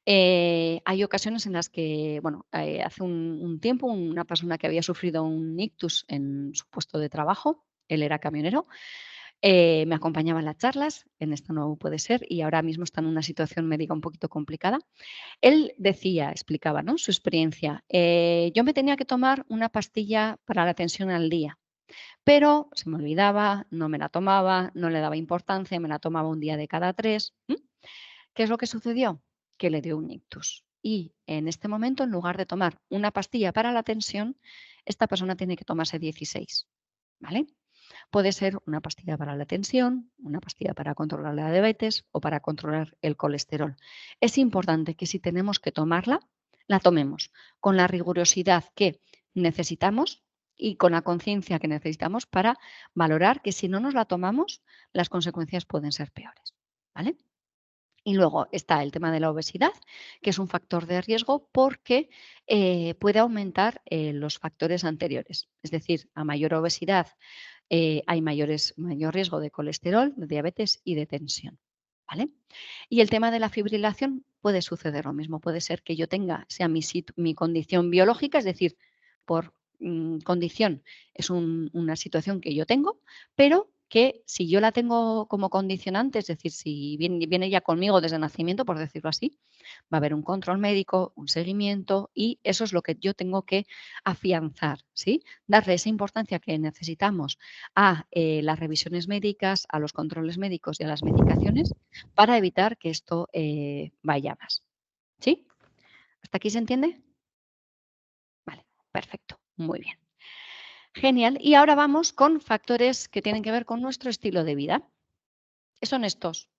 Hay ocasiones en las que, bueno, hace un tiempo una persona que había sufrido un ictus en su puesto de trabajo, él era camionero, me acompañaba en las charlas, en esto no puede ser, y ahora mismo está en una situación médica un poquito complicada. Él decía, explicaba, ¿no?, su experiencia, yo me tenía que tomar una pastilla para la tensión al día, pero se me olvidaba, no me la tomaba, no le daba importancia, me la tomaba un día de cada 3. ¿Qué es lo que sucedió? Que le dio un ictus. Y en este momento, en lugar de tomar una pastilla para la tensión, esta persona tiene que tomarse 16, ¿vale? Puede ser una pastilla para la tensión, una pastilla para controlar la diabetes o para controlar el colesterol. Es importante que si tenemos que tomarla, la tomemos con la rigurosidad que necesitamos y con la conciencia que necesitamos para valorar que si no nos la tomamos, las consecuencias pueden ser peores, ¿vale? Y luego está el tema de la obesidad, que es un factor de riesgo porque puede aumentar los factores anteriores. Es decir, a mayor obesidad hay mayor riesgo de colesterol, de diabetes y de tensión, ¿vale? Y el tema de la fibrilación puede suceder lo mismo. Puede ser que yo sea mi condición biológica, es decir, por condición es una situación que yo tengo, pero que si yo la tengo como condicionante, es decir, si viene ya conmigo desde nacimiento, por decirlo así, va a haber un control médico, un seguimiento y eso es lo que yo tengo que afianzar, ¿sí? Darle esa importancia que necesitamos a las revisiones médicas, a los controles médicos y a las medicaciones para evitar que esto vaya más. ¿Sí? ¿Hasta aquí se entiende? Vale, perfecto, muy bien. Genial. Y ahora vamos con factores que tienen que ver con nuestro estilo de vida. ¿Qué son estos?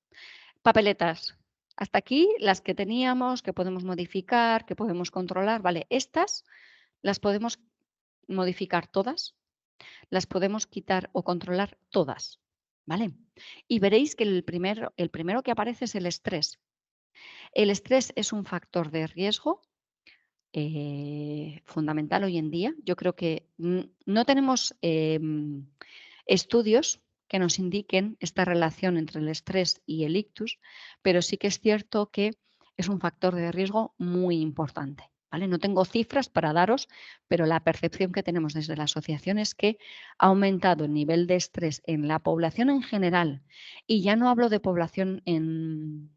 Papeletas. Hasta aquí las que teníamos, que podemos modificar, que podemos controlar. Vale, estas las podemos modificar todas, las podemos quitar o controlar todas. ¿Vale? Y veréis que el primero que aparece es el estrés. El estrés es un factor de riesgo fundamental hoy en día. Yo creo que no tenemos estudios que nos indiquen esta relación entre el estrés y el ictus, pero sí que es cierto que es un factor de riesgo muy importante. ¿Vale? No tengo cifras para daros, pero la percepción que tenemos desde la asociación es que ha aumentado el nivel de estrés en la población en general, y ya no hablo de población en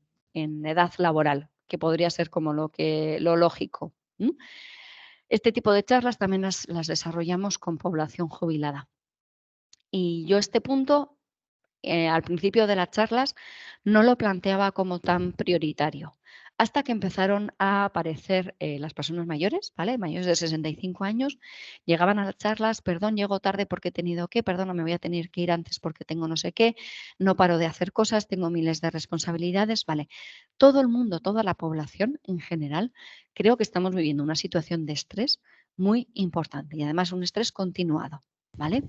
edad laboral, que podría ser como lo lógico. Este tipo de charlas también las desarrollamos con población jubilada. Y yo este punto, al principio de las charlas, no lo planteaba como tan prioritario, hasta que empezaron a aparecer las personas mayores, ¿vale? Mayores de 65 años, llegaban a las charlas, perdón, llego tarde porque he tenido que, perdón, no me voy a tener que ir antes porque tengo no sé qué, no paro de hacer cosas, tengo miles de responsabilidades, ¿vale? Todo el mundo, toda la población en general, creo que estamos viviendo una situación de estrés muy importante y además un estrés continuado, ¿vale?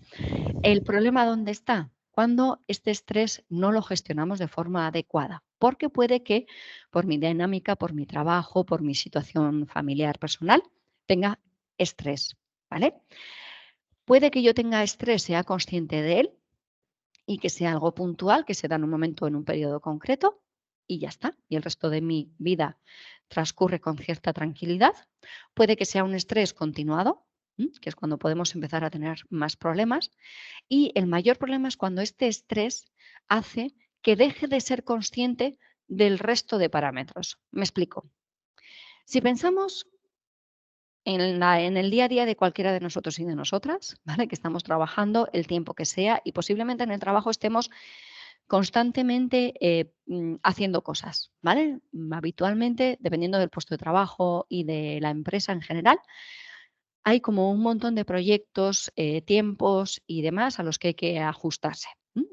¿El problema dónde está? Cuando este estrés no lo gestionamos de forma adecuada, porque puede que por mi dinámica, por mi trabajo, por mi situación familiar personal, tenga estrés, ¿vale? Puede que yo tenga estrés, sea consciente de él y que sea algo puntual, que se da en un momento, en un periodo concreto y ya está. Y el resto de mi vida transcurre con cierta tranquilidad. Puede que sea un estrés continuado, que es cuando podemos empezar a tener más problemas. Y el mayor problema es cuando este estrés hace que deje de ser consciente del resto de parámetros. Me explico. Si pensamos en el día a día de cualquiera de nosotros y de nosotras, ¿vale? Que estamos trabajando el tiempo que sea y posiblemente en el trabajo estemos constantemente haciendo cosas, ¿vale? Habitualmente, dependiendo del puesto de trabajo y de la empresa en general, hay como un montón de proyectos, tiempos y demás a los que hay que ajustarse,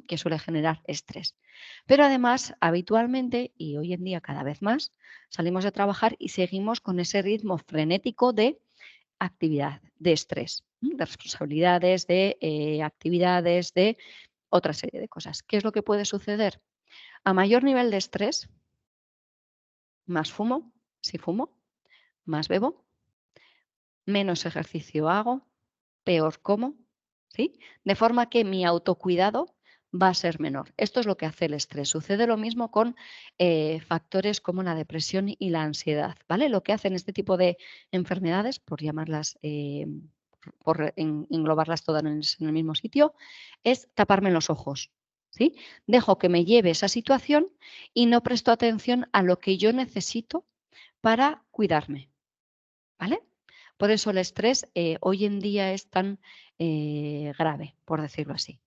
que suele generar estrés. Pero además, habitualmente, y hoy en día cada vez más, salimos de trabajar y seguimos con ese ritmo frenético de actividad, de estrés, de responsabilidades, de actividades, de otra serie de cosas. ¿Qué es lo que puede suceder? A mayor nivel de estrés, más fumo, si fumo, más bebo, menos ejercicio hago, peor como, ¿sí? De forma que mi autocuidado va a ser menor. Esto es lo que hace el estrés. Sucede lo mismo con factores como la depresión y la ansiedad, ¿vale? Lo que hacen este tipo de enfermedades, por llamarlas, por englobarlas todas en el mismo sitio, es taparme los ojos, ¿sí? Dejo que me lleve esa situación y no presto atención a lo que yo necesito para cuidarme, ¿vale? Por eso el estrés hoy en día es tan grave, por decirlo así.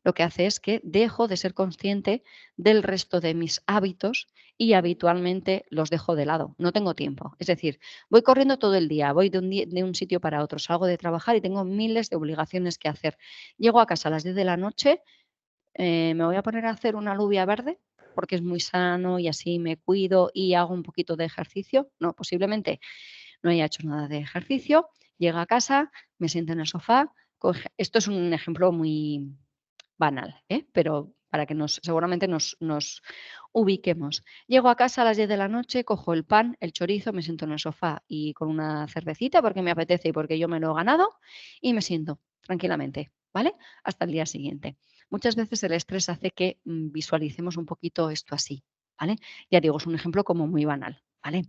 Lo que hace es que dejo de ser consciente del resto de mis hábitos y habitualmente los dejo de lado. No tengo tiempo. Es decir, voy corriendo todo el día, voy de un sitio para otro, salgo de trabajar y tengo miles de obligaciones que hacer. Llego a casa a las 10 de la noche, me voy a poner a hacer una alubia verde porque es muy sano y así me cuido y hago un poquito de ejercicio. No, posiblemente no haya hecho nada de ejercicio, llega a casa, me siento en el sofá, esto es un ejemplo muy banal, pero para que seguramente nos ubiquemos. Llego a casa a las 10 de la noche, cojo el pan, el chorizo, me siento en el sofá y con una cervecita porque me apetece y porque yo me lo he ganado y me siento tranquilamente, ¿vale? Hasta el día siguiente. Muchas veces el estrés hace que visualicemos un poquito esto así, ¿vale? Ya digo, es un ejemplo como muy banal, ¿vale?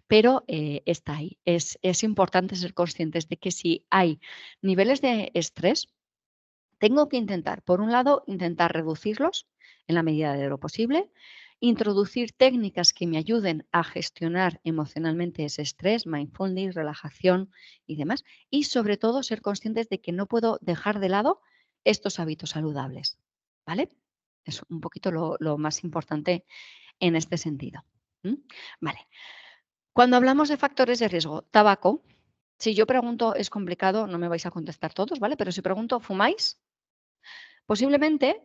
Pero está ahí. Es importante ser conscientes de que si hay niveles de estrés, tengo que intentar, por un lado, intentar reducirlos en la medida de lo posible, introducir técnicas que me ayuden a gestionar emocionalmente ese estrés, mindfulness, relajación y demás, y sobre todo ser conscientes de que no puedo dejar de lado estos hábitos saludables, ¿vale? Es un poquito lo más importante en este sentido. ¿M? Vale. Cuando hablamos de factores de riesgo, tabaco, si yo pregunto, es complicado, no me vais a contestar todos, ¿vale? Pero si pregunto, ¿fumáis? Posiblemente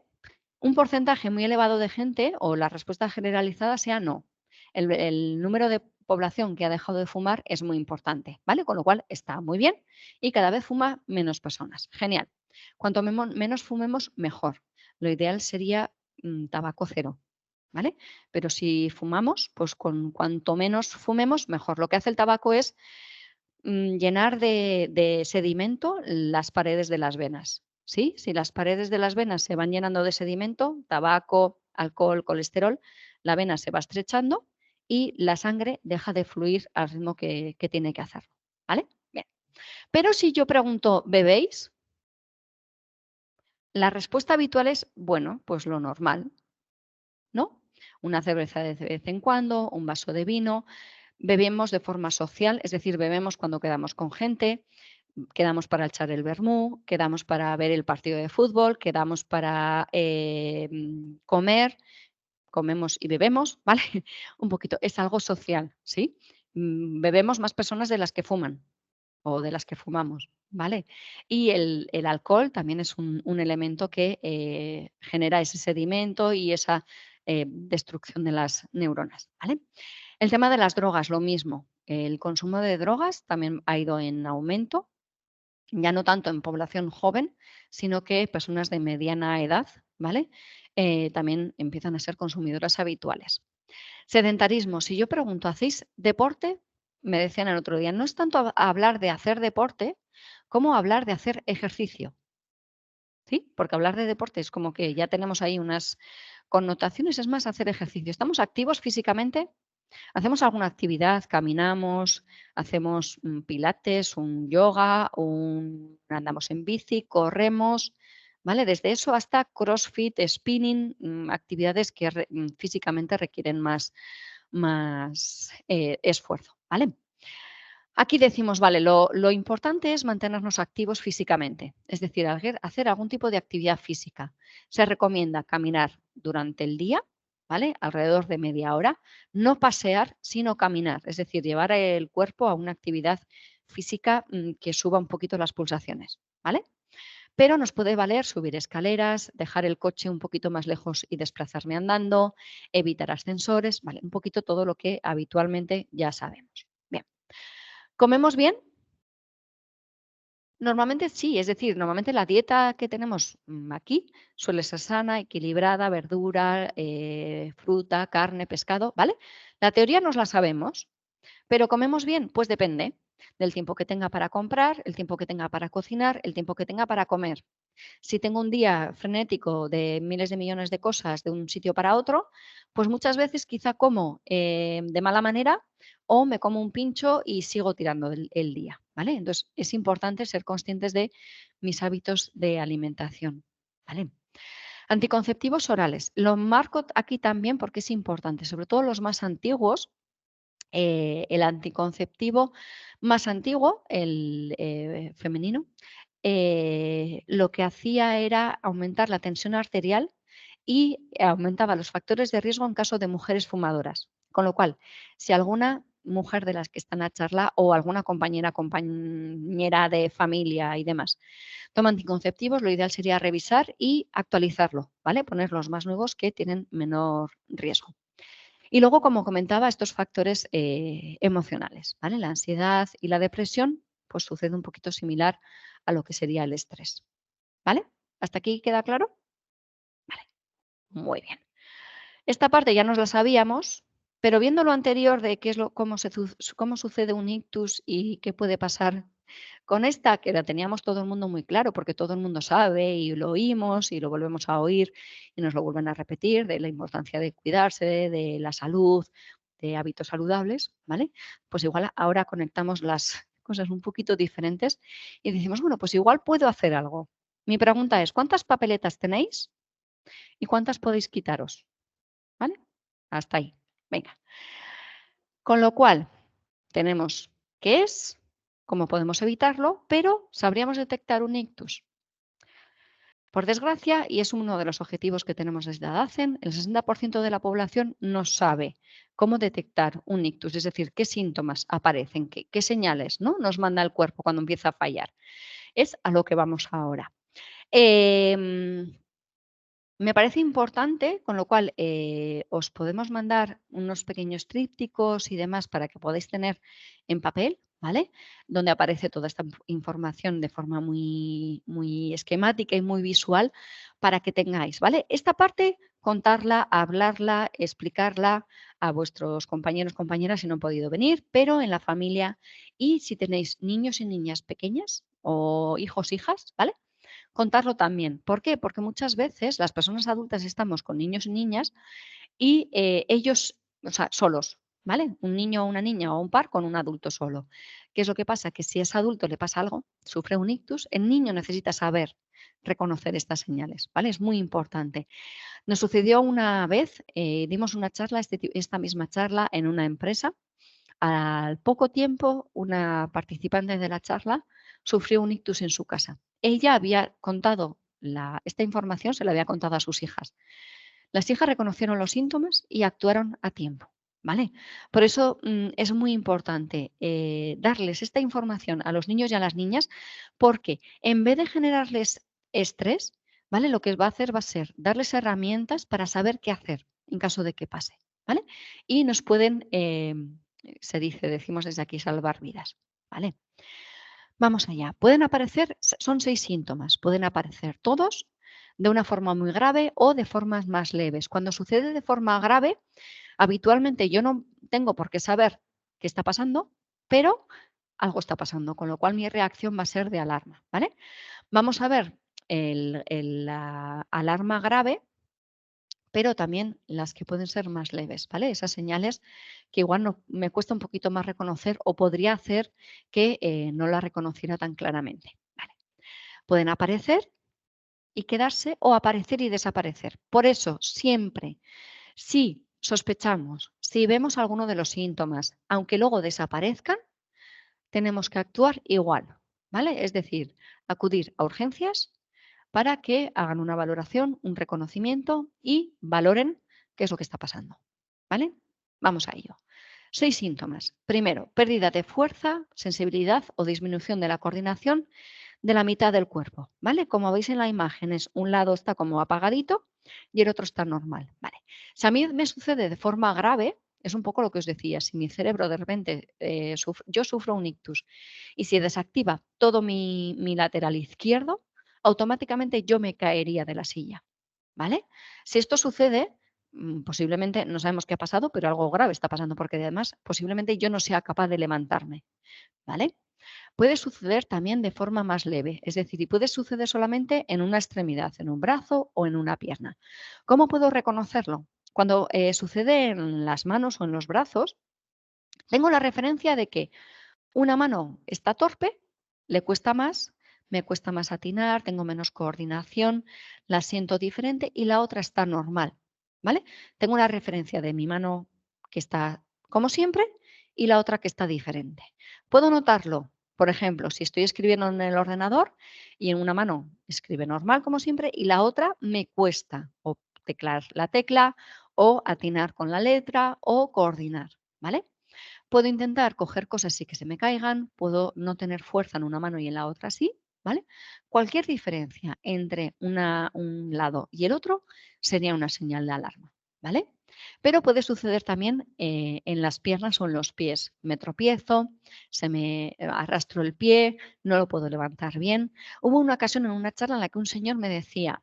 un porcentaje muy elevado de gente o la respuesta generalizada sea no. El número de población que ha dejado de fumar es muy importante, ¿vale? Con lo cual está muy bien y cada vez fuma menos personas. Genial. Cuanto menos fumemos, mejor. Lo ideal sería tabaco cero, ¿vale? Pero si fumamos, pues con cuanto menos fumemos, mejor. Lo que hace el tabaco es llenar de sedimento las paredes de las venas, ¿sí? Si las paredes de las venas se van llenando de sedimento, tabaco, alcohol, colesterol, la vena se va estrechando y la sangre deja de fluir al ritmo que tiene que hacerlo, ¿vale? Bien. Pero si yo pregunto, ¿bebéis? La respuesta habitual es, bueno, pues lo normal, ¿no? Una cerveza de vez en cuando, un vaso de vino. Bebemos de forma social, es decir, bebemos cuando quedamos con gente, quedamos para echar el vermú, quedamos para ver el partido de fútbol, quedamos para comer, comemos y bebemos, ¿vale? Un poquito, es algo social, ¿sí? Bebemos más personas de las que fuman o de las que fumamos, ¿vale? Y el alcohol también es un elemento que genera ese sedimento y esa destrucción de las neuronas, ¿vale? El tema de las drogas, lo mismo. El consumo de drogas también ha ido en aumento, ya no tanto en población joven, sino que personas de mediana edad, ¿vale? También empiezan a ser consumidoras habituales. Sedentarismo. Si yo pregunto, ¿hacéis deporte? Me decían el otro día, no es tanto hablar de hacer deporte como hablar de hacer ejercicio, ¿sí? Porque hablar de deporte es como que ya tenemos ahí unas connotaciones, es más hacer ejercicio. ¿Estamos activos físicamente? ¿Hacemos alguna actividad? ¿Caminamos? ¿Hacemos pilates, un yoga, andamos en bici, corremos? ¿Vale? Desde eso hasta CrossFit, spinning, actividades que físicamente requieren más esfuerzo, ¿vale? Aquí decimos, vale, lo importante es mantenernos activos físicamente, es decir, hacer algún tipo de actividad física. Se recomienda caminar durante el día, ¿vale? Alrededor de media hora, no pasear, sino caminar, es decir, llevar el cuerpo a una actividad física que suba un poquito las pulsaciones, ¿vale? Pero nos puede valer subir escaleras, dejar el coche un poquito más lejos y desplazarme andando, evitar ascensores, ¿vale? Un poquito todo lo que habitualmente ya sabemos. Bien. ¿Comemos bien? Normalmente sí, es decir, normalmente la dieta que tenemos aquí suele ser sana, equilibrada, verdura, fruta, carne, pescado, ¿vale? La teoría nos la sabemos, pero ¿comemos bien? Pues depende del tiempo que tenga para comprar, el tiempo que tenga para cocinar, el tiempo que tenga para comer. Si tengo un día frenético de miles de millones de cosas de un sitio para otro, pues muchas veces quizá como de mala manera o me como un pincho y sigo tirando el día, ¿vale? Entonces es importante ser conscientes de mis hábitos de alimentación, ¿vale? Anticonceptivos orales. Lo marco aquí también porque es importante, sobre todo los más antiguos. El anticonceptivo más antiguo, el femenino, lo que hacía era aumentar la tensión arterial y aumentaba los factores de riesgo en caso de mujeres fumadoras. Con lo cual, si alguna mujer de las que están a charla o alguna compañera de familia y demás toma anticonceptivos, lo ideal sería revisar y actualizarlo, ¿vale? Poner los más nuevos que tienen menor riesgo. Y luego, como comentaba, estos factores emocionales, ¿vale? La ansiedad y la depresión, pues sucede un poquito similar a lo que sería el estrés, ¿vale? ¿Hasta aquí queda claro? Vale, muy bien. Esta parte ya nos la sabíamos, pero viendo lo anterior de qué es cómo sucede un ictus y qué puede pasar con esta, que la teníamos todo el mundo muy claro, porque todo el mundo sabe y lo oímos y lo volvemos a oír y nos lo vuelven a repetir, de la importancia de cuidarse, de la salud, de hábitos saludables, ¿vale? Pues igual ahora conectamos las cosas un poquito diferentes y decimos, bueno, pues igual puedo hacer algo. Mi pregunta es, ¿cuántas papeletas tenéis y cuántas podéis quitaros? ¿Vale? Hasta ahí. Venga. Con lo cual, tenemos qué es, cómo podemos evitarlo, pero ¿sabríamos detectar un ictus? Por desgracia, y es uno de los objetivos que tenemos desde ADACEN, el 60% de la población no sabe cómo detectar un ictus, es decir, qué síntomas aparecen, qué señales, ¿no?, nos manda el cuerpo cuando empieza a fallar. Es a lo que vamos ahora. Me parece importante, con lo cual os podemos mandar unos pequeños trípticos y demás para que podáis tener en papel, ¿vale? Donde aparece toda esta información de forma muy, muy esquemática y muy visual para que tengáis, ¿vale? Esta parte, contarla, hablarla, explicarla a vuestros compañeros, compañeras si no han podido venir, pero en la familia y si tenéis niños y niñas pequeñas o hijos, hijas, ¿vale? Contarlo también. ¿Por qué? Porque muchas veces las personas adultas estamos con niños y niñas y ellos, o sea, solos, ¿vale? Un niño o una niña o un par con un adulto solo. ¿Qué es lo que pasa? Que si a ese adulto le pasa algo, sufre un ictus, el niño necesita saber reconocer estas señales, ¿vale? Es muy importante. Nos sucedió una vez, dimos una charla, esta misma charla en una empresa. Al poco tiempo, una participante de la charla sufrió un ictus en su casa. Ella había contado esta información, se la había contado a sus hijas. Las hijas reconocieron los síntomas y actuaron a tiempo, ¿vale? Por eso es muy importante darles esta información a los niños y a las niñas, porque en vez de generarles estrés, ¿vale? Lo que va a hacer va a ser darles herramientas para saber qué hacer en caso de que pase, ¿vale? Y nos pueden, decimos desde aquí, salvar vidas, ¿vale? Vamos allá. Pueden aparecer, son 6 síntomas, pueden aparecer todos de una forma muy grave o de formas más leves. Cuando sucede de forma grave, habitualmente yo no tengo por qué saber qué está pasando, pero algo está pasando, con lo cual mi reacción va a ser de alarma, ¿vale? Vamos a ver la alarma grave, pero también las que pueden ser más leves, ¿vale? Esas señales que igual no, me cuesta un poquito más reconocer o podría hacer que no la reconociera tan claramente, ¿vale? Pueden aparecer y quedarse o aparecer y desaparecer. Por eso, siempre, si sospechamos, si vemos alguno de los síntomas, aunque luego desaparezcan, tenemos que actuar igual, ¿vale? Es decir, acudir a urgencias para que hagan una valoración, un reconocimiento y valoren qué es lo que está pasando, ¿vale? Vamos a ello. 6 síntomas. Primero, pérdida de fuerza, sensibilidad o disminución de la coordinación de la mitad del cuerpo, ¿vale? Como veis en la imagen, un lado está como apagadito y el otro está normal, ¿vale? Si a mí me sucede de forma grave, Es un poco lo que os decía, si mi cerebro de repente, yo sufro un ictus y se desactiva todo mi lateral izquierdo, automáticamente yo me caería de la silla, ¿vale? Si esto sucede, posiblemente, no sabemos qué ha pasado, pero algo grave está pasando, porque además posiblemente yo no sea capaz de levantarme, ¿vale? Puede suceder también de forma más leve, es decir, y puede suceder solamente en una extremidad, en un brazo o en una pierna. ¿Cómo puedo reconocerlo? Cuando sucede en las manos o en los brazos, tengo la referencia de que una mano está torpe, le cuesta más, me cuesta más atinar, tengo menos coordinación, la siento diferente y la otra está normal, ¿vale? Tengo una referencia de mi mano que está como siempre y la otra que está diferente. Puedo notarlo, por ejemplo, si estoy escribiendo en el ordenador y en una mano escribe normal como siempre y la otra me cuesta o teclar la tecla o atinar con la letra o coordinar, ¿vale? Puedo intentar coger cosas y que se me caigan, puedo no tener fuerza en una mano y en la otra sí, ¿vale? Cualquier diferencia entre un lado y el otro sería una señal de alarma, ¿vale? Pero puede suceder también en las piernas o en los pies. Me tropiezo, se me arrastro el pie, no lo puedo levantar bien. Hubo una ocasión en una charla en la que un señor me decía,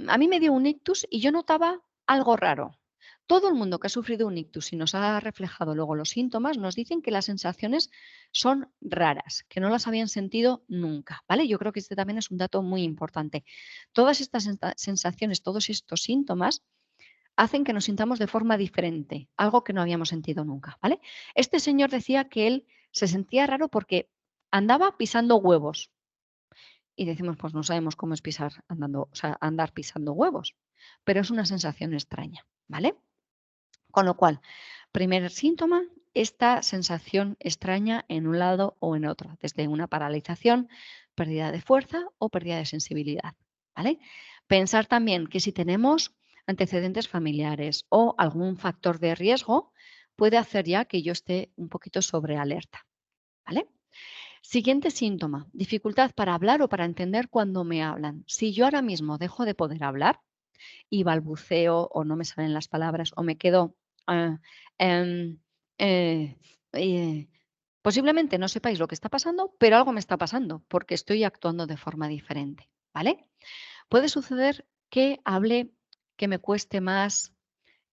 a mí me dio un ictus y yo notaba algo raro. Todo el mundo que ha sufrido un ictus y nos ha reflejado luego los síntomas nos dicen que las sensaciones son raras, que no las habían sentido nunca, ¿vale? Yo creo que este también es un dato muy importante. Todas estas sensaciones, todos estos síntomas hacen que nos sintamos de forma diferente, algo que no habíamos sentido nunca, ¿vale? Este señor decía que él se sentía raro porque andaba pisando huevos. Y decimos, pues no sabemos cómo es pisar andando, o sea, andar pisando huevos, pero es una sensación extraña, ¿vale? Con lo cual, primer síntoma, esta sensación extraña en un lado o en otro, desde una paralización, pérdida de fuerza o pérdida de sensibilidad, ¿vale? Pensar también que si tenemos antecedentes familiares o algún factor de riesgo, puede hacer ya que yo esté un poquito sobre alerta, ¿vale? Siguiente síntoma, dificultad para hablar o para entender cuando me hablan. Si yo ahora mismo dejo de poder hablar y balbuceo o no me salen las palabras o me quedo, ah, em, eh, eh, posiblemente no sepáis lo que está pasando, pero algo me está pasando porque estoy actuando de forma diferente, ¿vale? Puede suceder que hable, que me cueste más,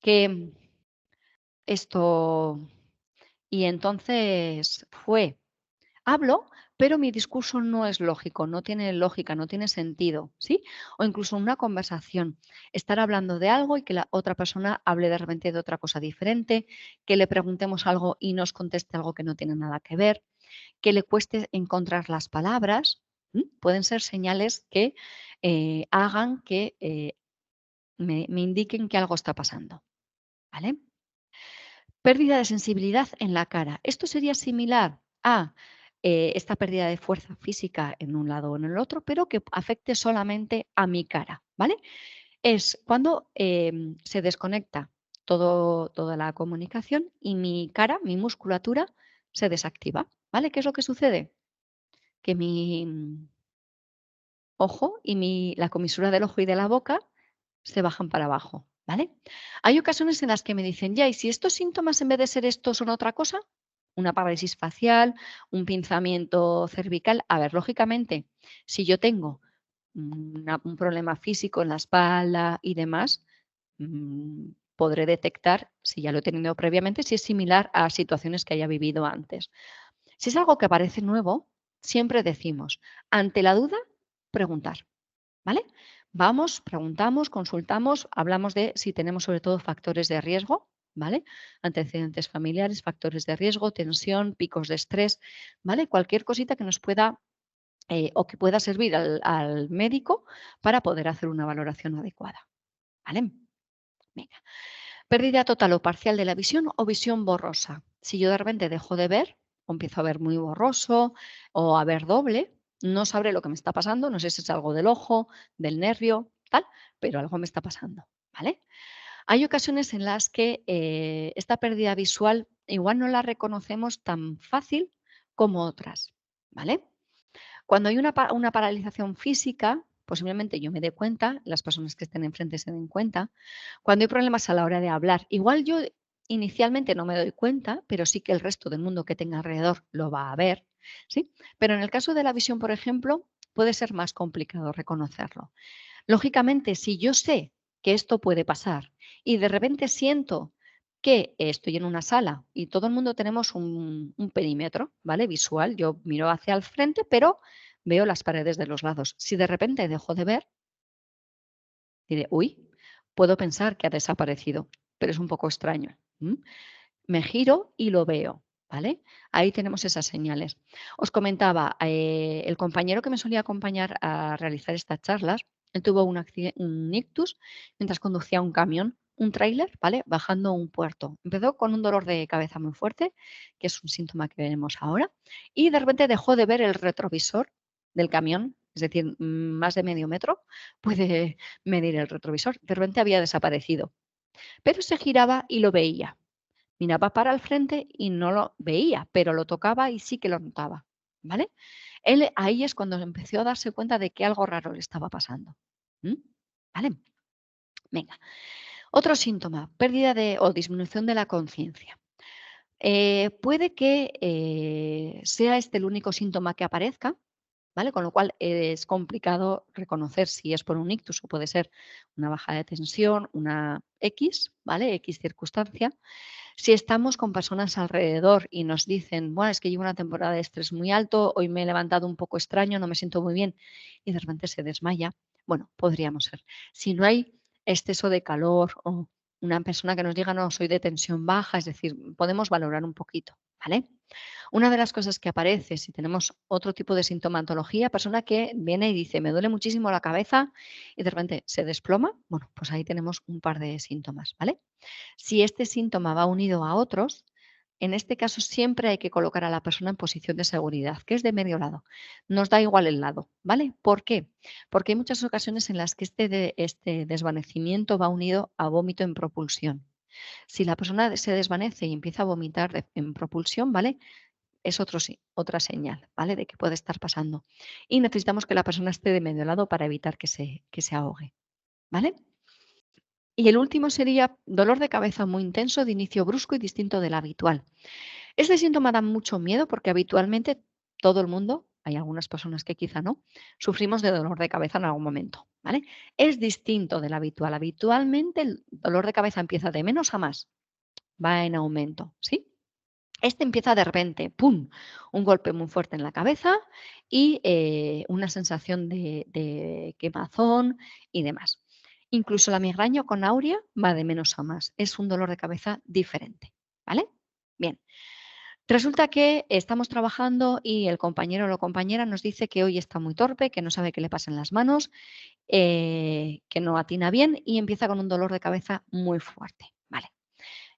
que esto, y entonces hablo, pero mi discurso no es lógico, no tiene lógica, no tiene sentido, ¿sí? O incluso en una conversación, estar hablando de algo y que la otra persona hable de repente de otra cosa diferente, que le preguntemos algo y nos conteste algo que no tiene nada que ver, que le cueste encontrar las palabras, pueden ser señales que hagan que me indiquen que algo está pasando, ¿vale? Pérdida de sensibilidad en la cara. Esto sería similar a esta pérdida de fuerza física en un lado o en el otro, pero que afecte solamente a mi cara, ¿vale? Es cuando se desconecta toda la comunicación y mi cara, mi musculatura, se desactiva, ¿vale? ¿Qué es lo que sucede? Que mi ojo y la comisura del ojo y de la boca se bajan para abajo, ¿vale? Hay ocasiones en las que me dicen, ya, ¿y si estos síntomas en vez de ser estos son otra cosa? Una parálisis facial, un pinzamiento cervical. A ver, lógicamente, si yo tengo un problema físico en la espalda y demás, podré detectar, si ya lo he tenido previamente, si es similar a situaciones que haya vivido antes. Si es algo que parece nuevo, siempre decimos, ante la duda, preguntar. ¿Vale? Vamos, preguntamos, consultamos, hablamos de si tenemos sobre todo factores de riesgo, ¿vale? Antecedentes familiares, factores de riesgo, tensión, picos de estrés, ¿vale? Cualquier cosita que nos pueda o que pueda servir al médico para poder hacer una valoración adecuada, ¿vale? Venga. Pérdida total o parcial de la visión o visión borrosa. Si yo de repente dejo de ver o empiezo a ver muy borroso o a ver doble, no sabré lo que me está pasando, no sé si es algo del ojo, del nervio, tal, pero algo me está pasando, ¿vale? Hay ocasiones en las que esta pérdida visual igual no la reconocemos tan fácil como otras, ¿vale? Cuando hay una paralización física, posiblemente yo me dé cuenta, las personas que estén enfrente se den cuenta. Cuando hay problemas a la hora de hablar, igual yo inicialmente no me doy cuenta, pero sí que el resto del mundo que tenga alrededor lo va a ver, ¿sí? Pero en el caso de la visión, por ejemplo, puede ser más complicado reconocerlo. Lógicamente, si yo sé que esto puede pasar y de repente siento que estoy en una sala y todo el mundo tenemos un perímetro, ¿vale? Visual, yo miro hacia el frente, pero veo las paredes de los lados. Si de repente dejo de ver, diré, uy, puedo pensar que ha desaparecido, pero es un poco extraño. Me giro y lo veo, ¿vale? Ahí tenemos esas señales. Os comentaba, el compañero que me solía acompañar a realizar estas charlas, él tuvo un ictus mientras conducía un camión, un tráiler, ¿vale? Bajando un puerto. Empezó con un dolor de cabeza muy fuerte, que es un síntoma que veremos ahora, y de repente dejó de ver el retrovisor del camión, es decir, más de medio metro puede medir el retrovisor. De repente había desaparecido, pero se giraba y lo veía. Miraba para el frente y no lo veía, pero lo tocaba y sí que lo notaba, ¿vale? Él ahí es cuando empezó a darse cuenta de que algo raro le estaba pasando. ¿Mm? ¿Vale? Venga. Otro síntoma, pérdida de o disminución de la conciencia. Puede que sea este el único síntoma que aparezca, ¿vale? Con lo cual es complicado reconocer si es por un ictus o puede ser una baja de tensión, una X, ¿vale? X circunstancia. Si estamos con personas alrededor y nos dicen, bueno, es que llevo una temporada de estrés muy alto, hoy me he levantado un poco extraño, no me siento muy bien y de repente se desmaya, bueno, podríamos ser. Si no hay exceso de calor o una persona que nos diga, no, soy de tensión baja, es decir, podemos valorar un poquito, ¿vale? Una de las cosas que aparece si tenemos otro tipo de sintomatología, persona que viene y dice, me duele muchísimo la cabeza y de repente se desploma, bueno, pues ahí tenemos un par de síntomas, ¿vale? Si este síntoma va unido a otros, en este caso siempre hay que colocar a la persona en posición de seguridad, que es de medio lado. Nos da igual el lado, ¿vale? ¿Por qué? Porque hay muchas ocasiones en las que este desvanecimiento va unido a vómito en propulsión. Si la persona se desvanece y empieza a vomitar en propulsión, ¿vale? Es otra señal, ¿vale? De que puede estar pasando. Y necesitamos que la persona esté de medio lado para evitar que se ahogue, ¿vale? Y el último sería dolor de cabeza muy intenso, de inicio brusco y distinto del habitual. Este síntoma da mucho miedo porque habitualmente todo el mundo, hay algunas personas que quizá no, sufrimos de dolor de cabeza en algún momento, ¿vale? Es distinto del habitual. Habitualmente el dolor de cabeza empieza de menos a más, va en aumento, ¿sí? Este empieza de repente, ¡pum! Un golpe muy fuerte en la cabeza y una sensación de quemazón y demás. Incluso la migraña con aurea va de menos a más. Es un dolor de cabeza diferente. ¿Vale? Bien. Resulta que estamos trabajando y el compañero o la compañera nos dice que hoy está muy torpe, que no sabe qué le pasa en las manos, que no atina bien y empieza con un dolor de cabeza muy fuerte. Vale.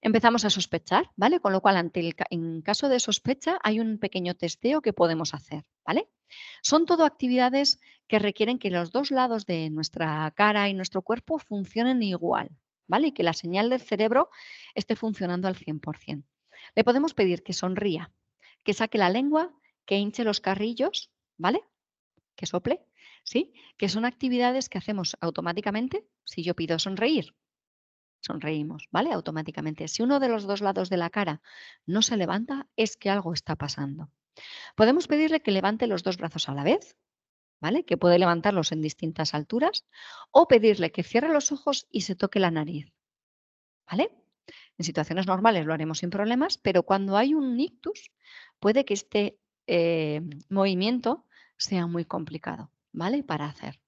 Empezamos a sospechar, ¿vale? Con lo cual, en caso de sospecha, hay un pequeño testeo que podemos hacer, ¿vale? Son todo actividades que requieren que los dos lados de nuestra cara y nuestro cuerpo funcionen igual, ¿vale? Y que la señal del cerebro esté funcionando al 100%. Le podemos pedir que sonría, que saque la lengua, que hinche los carrillos, ¿vale? Que sople, ¿sí? Que son actividades que hacemos automáticamente si yo pido sonreír. Sonreímos, ¿vale? Automáticamente. Si uno de los dos lados de la cara no se levanta, es que algo está pasando. Podemos pedirle que levante los dos brazos a la vez, ¿vale? Que puede levantarlos en distintas alturas, o pedirle que cierre los ojos y se toque la nariz, ¿vale? En situaciones normales lo haremos sin problemas, pero cuando hay un ictus, puede que este movimiento sea muy complicado, ¿vale? Para hacer.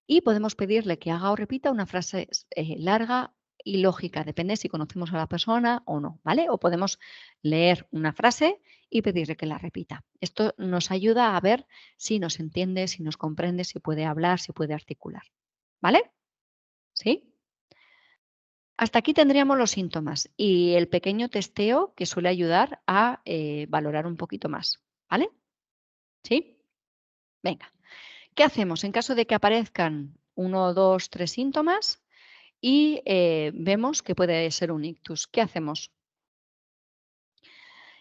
Y podemos pedirle que haga o repita una frase larga y lógica, depende si conocemos a la persona o no, ¿vale? O podemos leer una frase y pedirle que la repita. Esto nos ayuda a ver si nos entiende, si nos comprende, si puede hablar, si puede articular, ¿vale? ¿Sí? Hasta aquí tendríamos los síntomas y el pequeño testeo que suele ayudar a valorar un poquito más, ¿vale? ¿Sí? Venga. ¿Qué hacemos en caso de que aparezcan uno, dos, tres síntomas? Y vemos que puede ser un ictus? ¿Qué hacemos?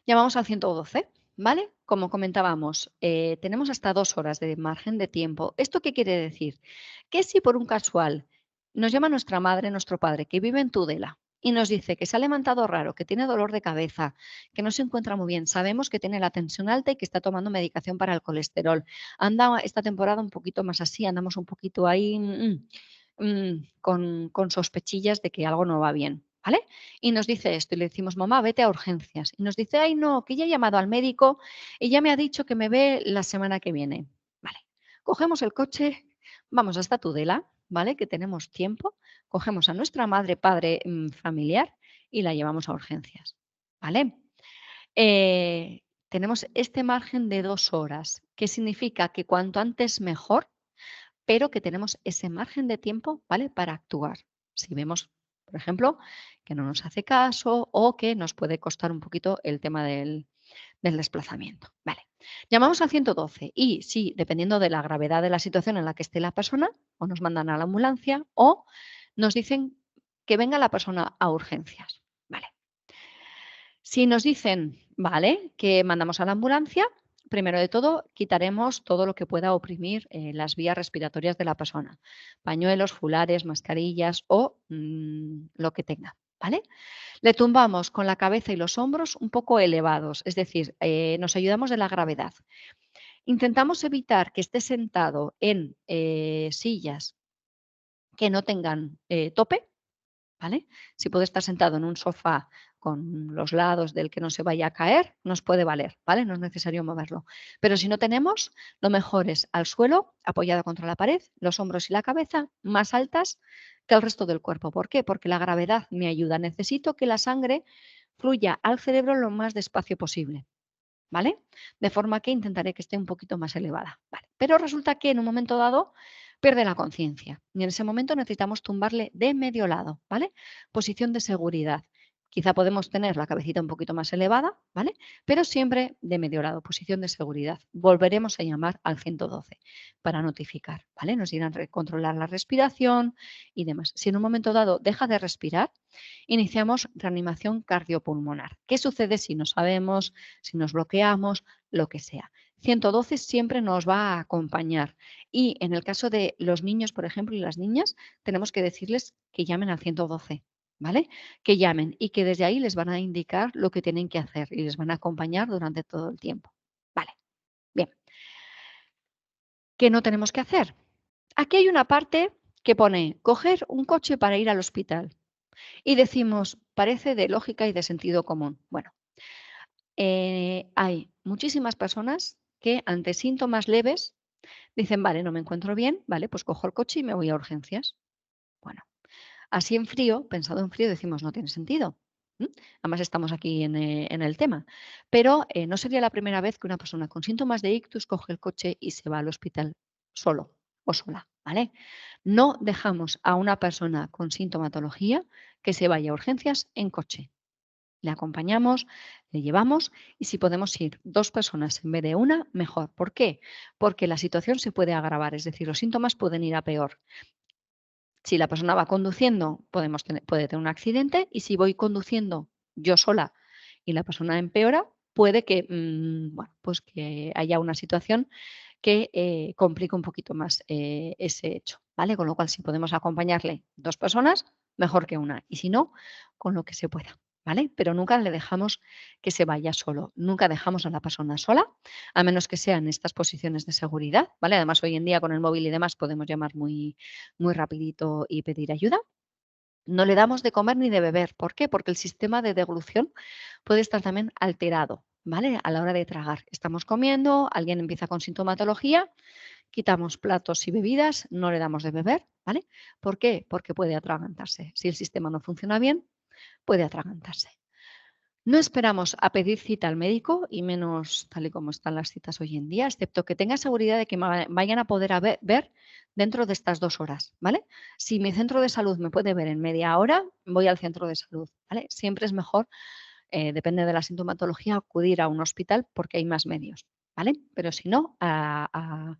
Llamamos al 112, ¿vale? Como comentábamos, tenemos hasta 2 horas de margen de tiempo. ¿Esto qué quiere decir? Que si por un casual nos llama nuestra madre, nuestro padre, que vive en Tudela, y nos dice que se ha levantado raro, que tiene dolor de cabeza, que no se encuentra muy bien, sabemos que tiene la tensión alta y que está tomando medicación para el colesterol. Anda esta temporada un poquito más así, andamos un poquito ahí con sospechillas de que algo no va bien, ¿vale? Y nos dice esto y le decimos, mamá, vete a urgencias. Y nos dice, ay, no, que ya he llamado al médico y ya me ha dicho que me ve la semana que viene. Vale, cogemos el coche, vamos hasta Tudela, ¿vale? Que tenemos tiempo, cogemos a nuestra madre, padre, familiar y la llevamos a urgencias, ¿vale? Tenemos este margen de 2 horas, que significa que cuanto antes mejor, pero que tenemos ese margen de tiempo, ¿vale? Para actuar. Si vemos, por ejemplo, que no nos hace caso o que nos puede costar un poquito el tema del desplazamiento. Vale. Llamamos al 112 y si, dependiendo de la gravedad de la situación en la que esté la persona, o nos mandan a la ambulancia o nos dicen que venga la persona a urgencias. Vale. Si nos dicen, vale, que mandamos a la ambulancia, primero de todo, quitaremos todo lo que pueda oprimir las vías respiratorias de la persona. Pañuelos, fulares, mascarillas o lo que tenga, ¿vale? Le tumbamos con la cabeza y los hombros un poco elevados, es decir, nos ayudamos de la gravedad. Intentamos evitar que esté sentado en sillas que no tengan tope, ¿vale? Si puede estar sentado en un sofá con los lados del que no se vaya a caer, nos puede valer, ¿vale? No es necesario moverlo. Pero si no tenemos, lo mejor es al suelo, apoyado contra la pared, los hombros y la cabeza más altas que el resto del cuerpo. ¿Por qué? Porque la gravedad me ayuda. Necesito que la sangre fluya al cerebro lo más despacio posible, ¿vale? De forma que intentaré que esté un poquito más elevada, ¿vale? Pero resulta que en un momento dado pierde la conciencia y en ese momento necesitamos tumbarle de medio lado, ¿vale? Posición de seguridad. Quizá podemos tener la cabecita un poquito más elevada, ¿vale? Pero siempre de medio lado, posición de seguridad. Volveremos a llamar al 112 para notificar, ¿vale? Nos irán a controlar la respiración y demás. Si en un momento dado deja de respirar, iniciamos reanimación cardiopulmonar. ¿Qué sucede si no sabemos, si nos bloqueamos, lo que sea? 112 siempre nos va a acompañar y en el caso de los niños, por ejemplo, y las niñas, tenemos que decirles que llamen al 112, ¿vale? Que llamen y que desde ahí les van a indicar lo que tienen que hacer y les van a acompañar durante todo el tiempo. Vale, bien. ¿Qué no tenemos que hacer? Aquí hay una parte que pone coger un coche para ir al hospital y decimos, parece de lógica y de sentido común. Bueno, hay muchísimas personas que ante síntomas leves dicen, vale, no me encuentro bien, vale, pues cojo el coche y me voy a urgencias. Bueno, así en frío, pensado en frío, decimos, no tiene sentido. Además estamos aquí en el tema. Pero no sería la primera vez que una persona con síntomas de ictus coge el coche y se va al hospital solo o sola, ¿vale? No dejamos a una persona con sintomatología que se vaya a urgencias en coche. Le acompañamos, le llevamos y si podemos ir 2 personas en vez de una, mejor. ¿Por qué? Porque la situación se puede agravar, es decir, los síntomas pueden ir a peor. Si la persona va conduciendo, puede tener un accidente y si voy conduciendo yo sola y la persona empeora, puede que, bueno, pues que haya una situación que complique un poquito más ese hecho, ¿vale? Con lo cual, si podemos acompañarle 2 personas, mejor que una. Y si no, con lo que se pueda, ¿vale? Pero nunca le dejamos que se vaya solo. Nunca dejamos a la persona sola, a menos que sean estas posiciones de seguridad, ¿vale? Además, hoy en día con el móvil y demás podemos llamar muy rapidito y pedir ayuda. No le damos de comer ni de beber. ¿Por qué? Porque el sistema de deglución puede estar también alterado, ¿vale? A la hora de tragar. Estamos comiendo, alguien empieza con sintomatología, quitamos platos y bebidas, no le damos de beber, ¿vale? ¿Por qué? Porque puede atragantarse. Si el sistema no funciona bien, puede atragantarse. No esperamos a pedir cita al médico y menos tal y como están las citas hoy en día, excepto que tenga seguridad de que me vayan a poder ver dentro de estas 2 horas, ¿vale? Si mi centro de salud me puede ver en media hora, voy al centro de salud, ¿vale? Siempre es mejor, depende de la sintomatología, acudir a un hospital porque hay más medios, ¿vale? Pero si no, al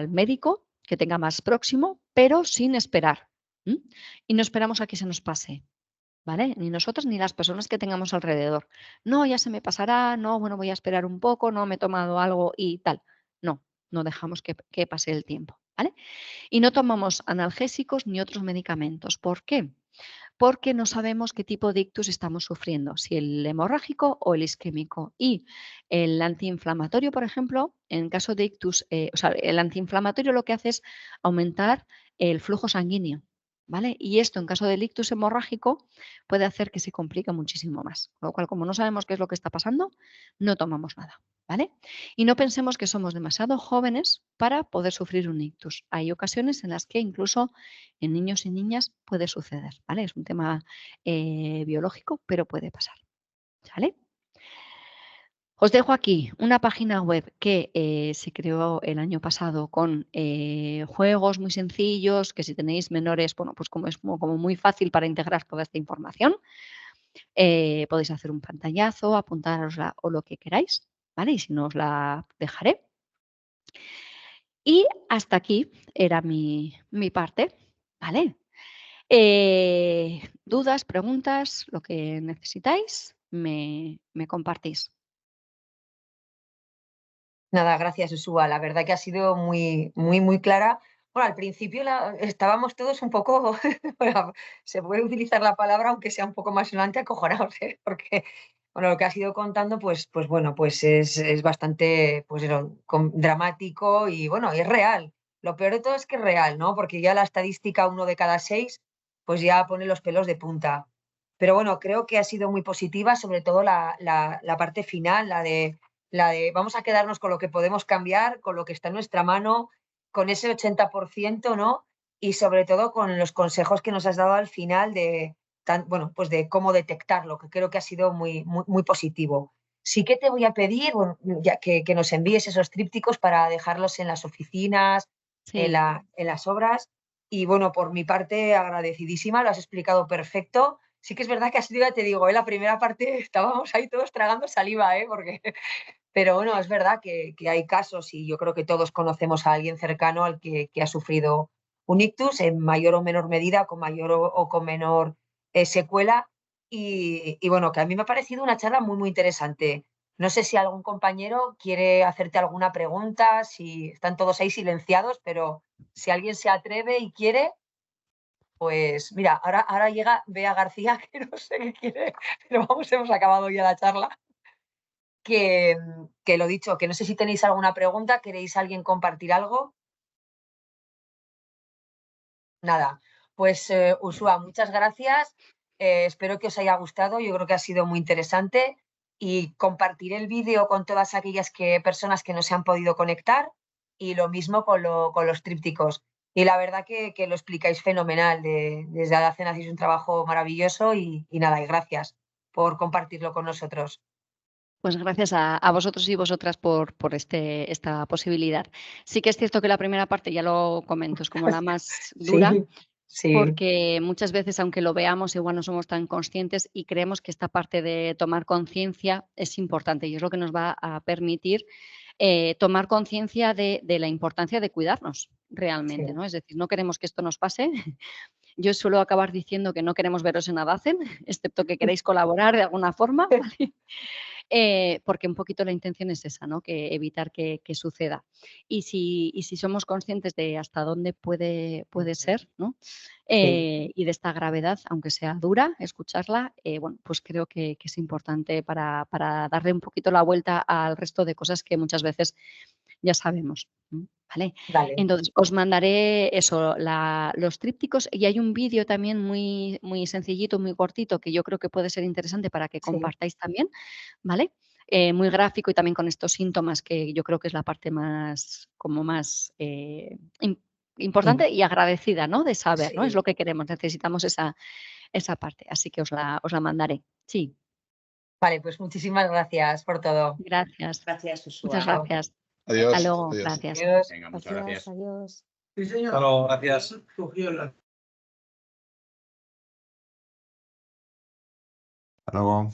médico que tenga más próximo, pero sin esperar. Y no esperamos a que se nos pase. ¿Vale? Ni nosotros ni las personas que tengamos alrededor. No, ya se me pasará, no, bueno, voy a esperar un poco, no, me he tomado algo y tal. No, no dejamos que pase el tiempo, ¿vale? Y no tomamos analgésicos ni otros medicamentos. ¿Por qué? porque no sabemos qué tipo de ictus estamos sufriendo, si el hemorrágico o el isquémico. Y el antiinflamatorio, por ejemplo, en caso de ictus, o sea, el antiinflamatorio lo que hace es aumentar el flujo sanguíneo, ¿vale? Y esto en caso del ictus hemorrágico puede hacer que se complique muchísimo más. Con lo cual, como no sabemos qué es lo que está pasando, no tomamos nada, ¿vale? Y no pensemos que somos demasiado jóvenes para poder sufrir un ictus. Hay ocasiones en las que incluso en niños y niñas puede suceder, ¿vale? Es un tema biológico, pero puede pasar, ¿vale? Os dejo aquí una página web que se creó el año pasado con juegos muy sencillos, que si tenéis menores, bueno, pues como es como muy fácil para integrar toda esta información, podéis hacer un pantallazo, apuntarosla o lo que queráis, ¿vale? Y si no os la dejaré. Y hasta aquí era mi parte, ¿vale? Dudas, preguntas, lo que necesitáis, me compartís. Nada, gracias, Usúa. La verdad que ha sido muy clara. Bueno, al principio estábamos todos un poco, bueno, se puede utilizar la palabra, aunque sea un poco más sonante, acojonados, ¿eh? Porque bueno, lo que has ido contando, pues bueno, pues es bastante, pues eso, dramático y bueno, y es real. Lo peor de todo es que es real, ¿no? Porque ya la estadística 1 de cada 6, pues ya pone los pelos de punta. Pero bueno, creo que ha sido muy positiva, sobre todo la parte final, la de vamos a quedarnos con lo que podemos cambiar, con lo que está en nuestra mano, con ese 80%, ¿no? Y sobre todo con los consejos que nos has dado al final bueno, pues de cómo detectarlo, que creo que ha sido muy positivo. Sí que te voy a pedir, bueno, ya que nos envíes esos trípticos para dejarlos en las oficinas, en, Sí. en las obras. Y bueno, por mi parte, agradecidísima, lo has explicado perfecto. Sí que es verdad que ha sido, ya te digo, la primera parte estábamos ahí todos tragando saliva, porque pero bueno, es verdad que hay casos y yo creo que todos conocemos a alguien cercano al que ha sufrido un ictus en mayor o menor medida, con mayor o con menor secuela. Y bueno, que a mí me ha parecido una charla muy interesante. No sé si algún compañero quiere hacerte alguna pregunta, si están todos ahí silenciados, pero si alguien se atreve y quiere, pues mira, ahora llega Bea García, que no sé qué quiere, pero vamos, hemos acabado ya la charla que lo dicho, que no sé si tenéis alguna pregunta, ¿queréis alguien compartir algo? Nada, pues Ursúa, muchas gracias. Espero que os haya gustado, yo creo que ha sido muy interesante y compartiré el vídeo con todas aquellas personas que no se han podido conectar y lo mismo con los trípticos. Y la verdad que lo explicáis fenomenal, desde Adacen hacéis un trabajo maravilloso y nada, y gracias por compartirlo con nosotros. Pues gracias a vosotros y vosotras por esta posibilidad. Sí que es cierto que la primera parte, ya lo comento, es como la más dura, Sí, sí, porque muchas veces, aunque lo veamos, igual no somos tan conscientes y creemos que esta parte de tomar conciencia es importante y es lo que nos va a permitir tomar conciencia de la importancia de cuidarnos sí. realmente, ¿no? Es decir, no queremos que esto nos pase. Yo suelo acabar diciendo que no queremos veros en Adacen, excepto que queráis colaborar de alguna forma, ¿vale? Porque un poquito la intención es esa, ¿no? Que evitar que suceda. Y si somos conscientes de hasta dónde puede ser, ¿no? Sí. Y de esta gravedad, aunque sea dura, escucharla, bueno, pues creo que es importante para darle un poquito la vuelta al resto de cosas que muchas veces ya sabemos, ¿vale? Vale, Entonces, os mandaré eso, los trípticos y hay un vídeo también muy sencillito, muy cortito, que yo creo que puede ser interesante para que sí, compartáis también, ¿vale? Muy gráfico y también con estos síntomas que yo creo que es la parte más, como más mm, importante y agradecida, ¿no? De saber, ¿no? Es sí. lo que queremos, necesitamos esa parte, así que os la mandaré. Sí, Vale, pues muchísimas gracias por todo. gracias. Gracias, Muchas Ursúa. Chao. gracias. Hasta Adiós, luego, adiós. gracias. Adiós. Venga, muchas Gracias, gracias. adiós. Sí, señor. Hasta luego, gracias. Cogió la Hasta luego.